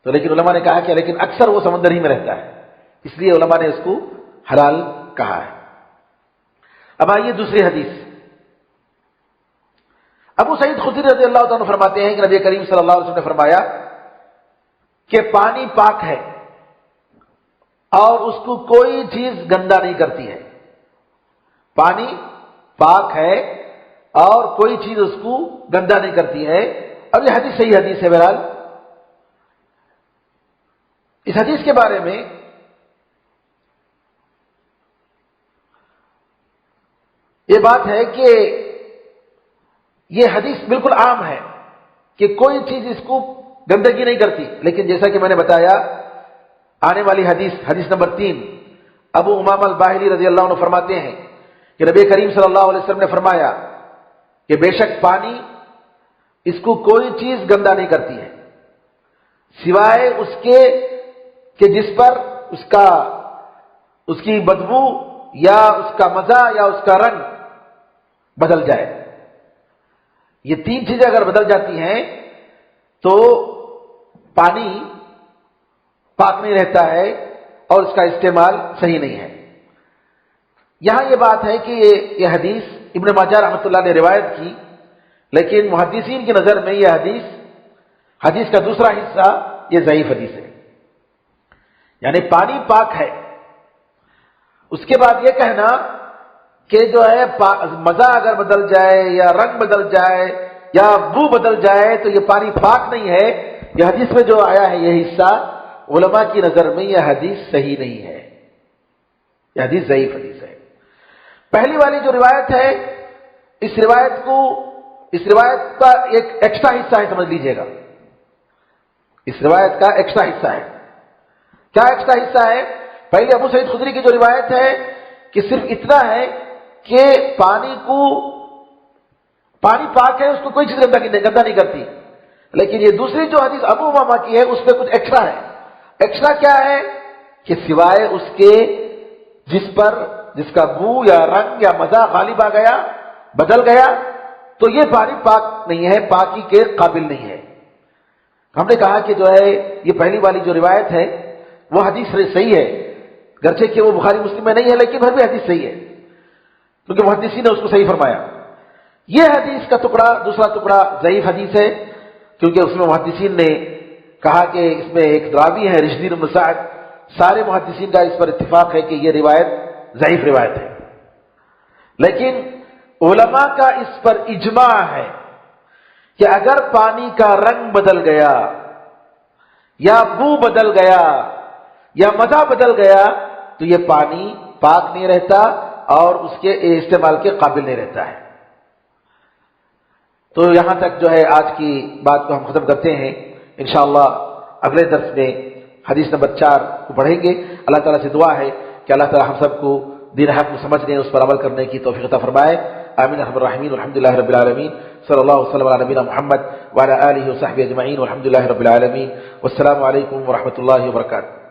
تو لیکن علماء نے کہا کہ لیکن اکثر وہ سمندر ہی میں رہتا ہے، اس لیے علماء نے اس کو حلال کہا ہے. اب آئیے دوسری حدیث. ابو سعید خدری رضی اللہ تعالیٰ فرماتے ہیں کہ نبی کریم صلی اللہ علیہ وسلم نے فرمایا کہ پانی پاک ہے اور اس کو کوئی چیز گندا نہیں کرتی ہے. پانی پاک ہے اور کوئی چیز اس کو گندا نہیں کرتی ہے. اور یہ حدیث صحیح حدیث ہے. بہرحال اس حدیث کے بارے میں یہ بات ہے کہ یہ حدیث بالکل عام ہے کہ کوئی چیز اس کو گندگی نہیں کرتی، لیکن جیسا کہ میں نے بتایا آنے والی حدیث نمبر 3 ابو امامہ الباہلی رضی اللہ عنہ فرماتے ہیں کہ نبی کریم صلی اللہ علیہ وسلم نے فرمایا کہ بے شک پانی اس کو کوئی چیز گندا نہیں کرتی ہے سوائے اس کے کہ جس پر اس کی بدبو یا اس کا مزہ یا اس کا رنگ بدل جائے. یہ تین چیزیں اگر بدل جاتی ہیں تو پانی پاک نہیں رہتا ہے اور اس کا استعمال صحیح نہیں ہے. یہاں یہ بات ہے کہ یہ حدیث ابن ماجہ رحمۃ اللہ نے روایت کی، لیکن محدثین کی نظر میں یہ حدیث کا دوسرا حصہ یہ ضعیف حدیث ہے. یعنی پانی پاک ہے، اس کے بعد یہ کہنا کہ جو ہے مزہ اگر بدل جائے یا رنگ بدل جائے یا بو بدل جائے تو یہ پانی پاک نہیں ہے، یہ حدیث میں جو آیا ہے یہ حصہ علماء کی نظر میں یہ حدیث صحیح نہیں ہے، یہ حدیث ضعیف حدیث ہے. پہلی والی جو روایت ہے اس روایت کا ایک ایکسٹرا حصہ ہے، سمجھ لیجئے گا، اس روایت کا ایکسٹرا حصہ ہے. کیا ایکسٹرا حصہ ہے؟ پہلے ابو سعید خدری کی جو روایت ہے کہ صرف اتنا ہے کہ پانی پاک ہے، اس کو کوئی چیز گندا نہیں کرتی. لیکن یہ دوسری جو حدیث ابو امامہ کی ہے اس پہ کچھ ایکسٹرا ہے. ایکسٹرا کیا ہے کہ سوائے اس کے جس کا بو یا رنگ یا مزہ غالب آ گیا، بدل گیا، تو یہ پانی پاک نہیں ہے، پاکی کے قابل نہیں ہے. ہم نے کہا کہ جو ہے یہ پہلی والی جو روایت ہے وہ حدیث صحیح ہے، گرچہ کہ وہ بخاری مسلم میں نہیں ہے، لیکن پھر بھی حدیث صحیح ہے کیونکہ محدثین نے اس کو صحیح فرمایا. یہ حدیث کا دوسرا ٹکڑا ضعیف حدیث ہے کیونکہ اس میں محدثین نے کہا کہ اس میں ایک راوی ہے رشدین بن سعد، سارے محدثین کا اس پر اتفاق ہے کہ یہ روایت ضعیف روایت ہے. لیکن علماء کا اس پر اجماع ہے کہ اگر پانی کا رنگ بدل گیا یا بو بدل گیا یا مزہ بدل گیا تو یہ پانی پاک نہیں رہتا اور اس کے استعمال کے قابل نہیں رہتا ہے. تو یہاں تک جو ہے آج کی بات کو ہم ختم کرتے ہیں. انشاءاللہ اگلے درس میں حدیث نمبر 4 کو پڑھیں گے. اللہ تعالیٰ سے دعا ہے کہ اللہ تعالیٰ ہم سب کو دین حق کو سمجھنے، اس پر عمل کرنے کی توفیق عطا فرمائے. آمین ارحم الراحمین والحمد للہ رب العالمین. صلی اللہ وسلم علی نبینا محمد وعلی آلہ وصحبہ اجمعین والحمد للہ رب العالمین. والسلام علیکم ورحمۃ اللہ وبرکاتہ.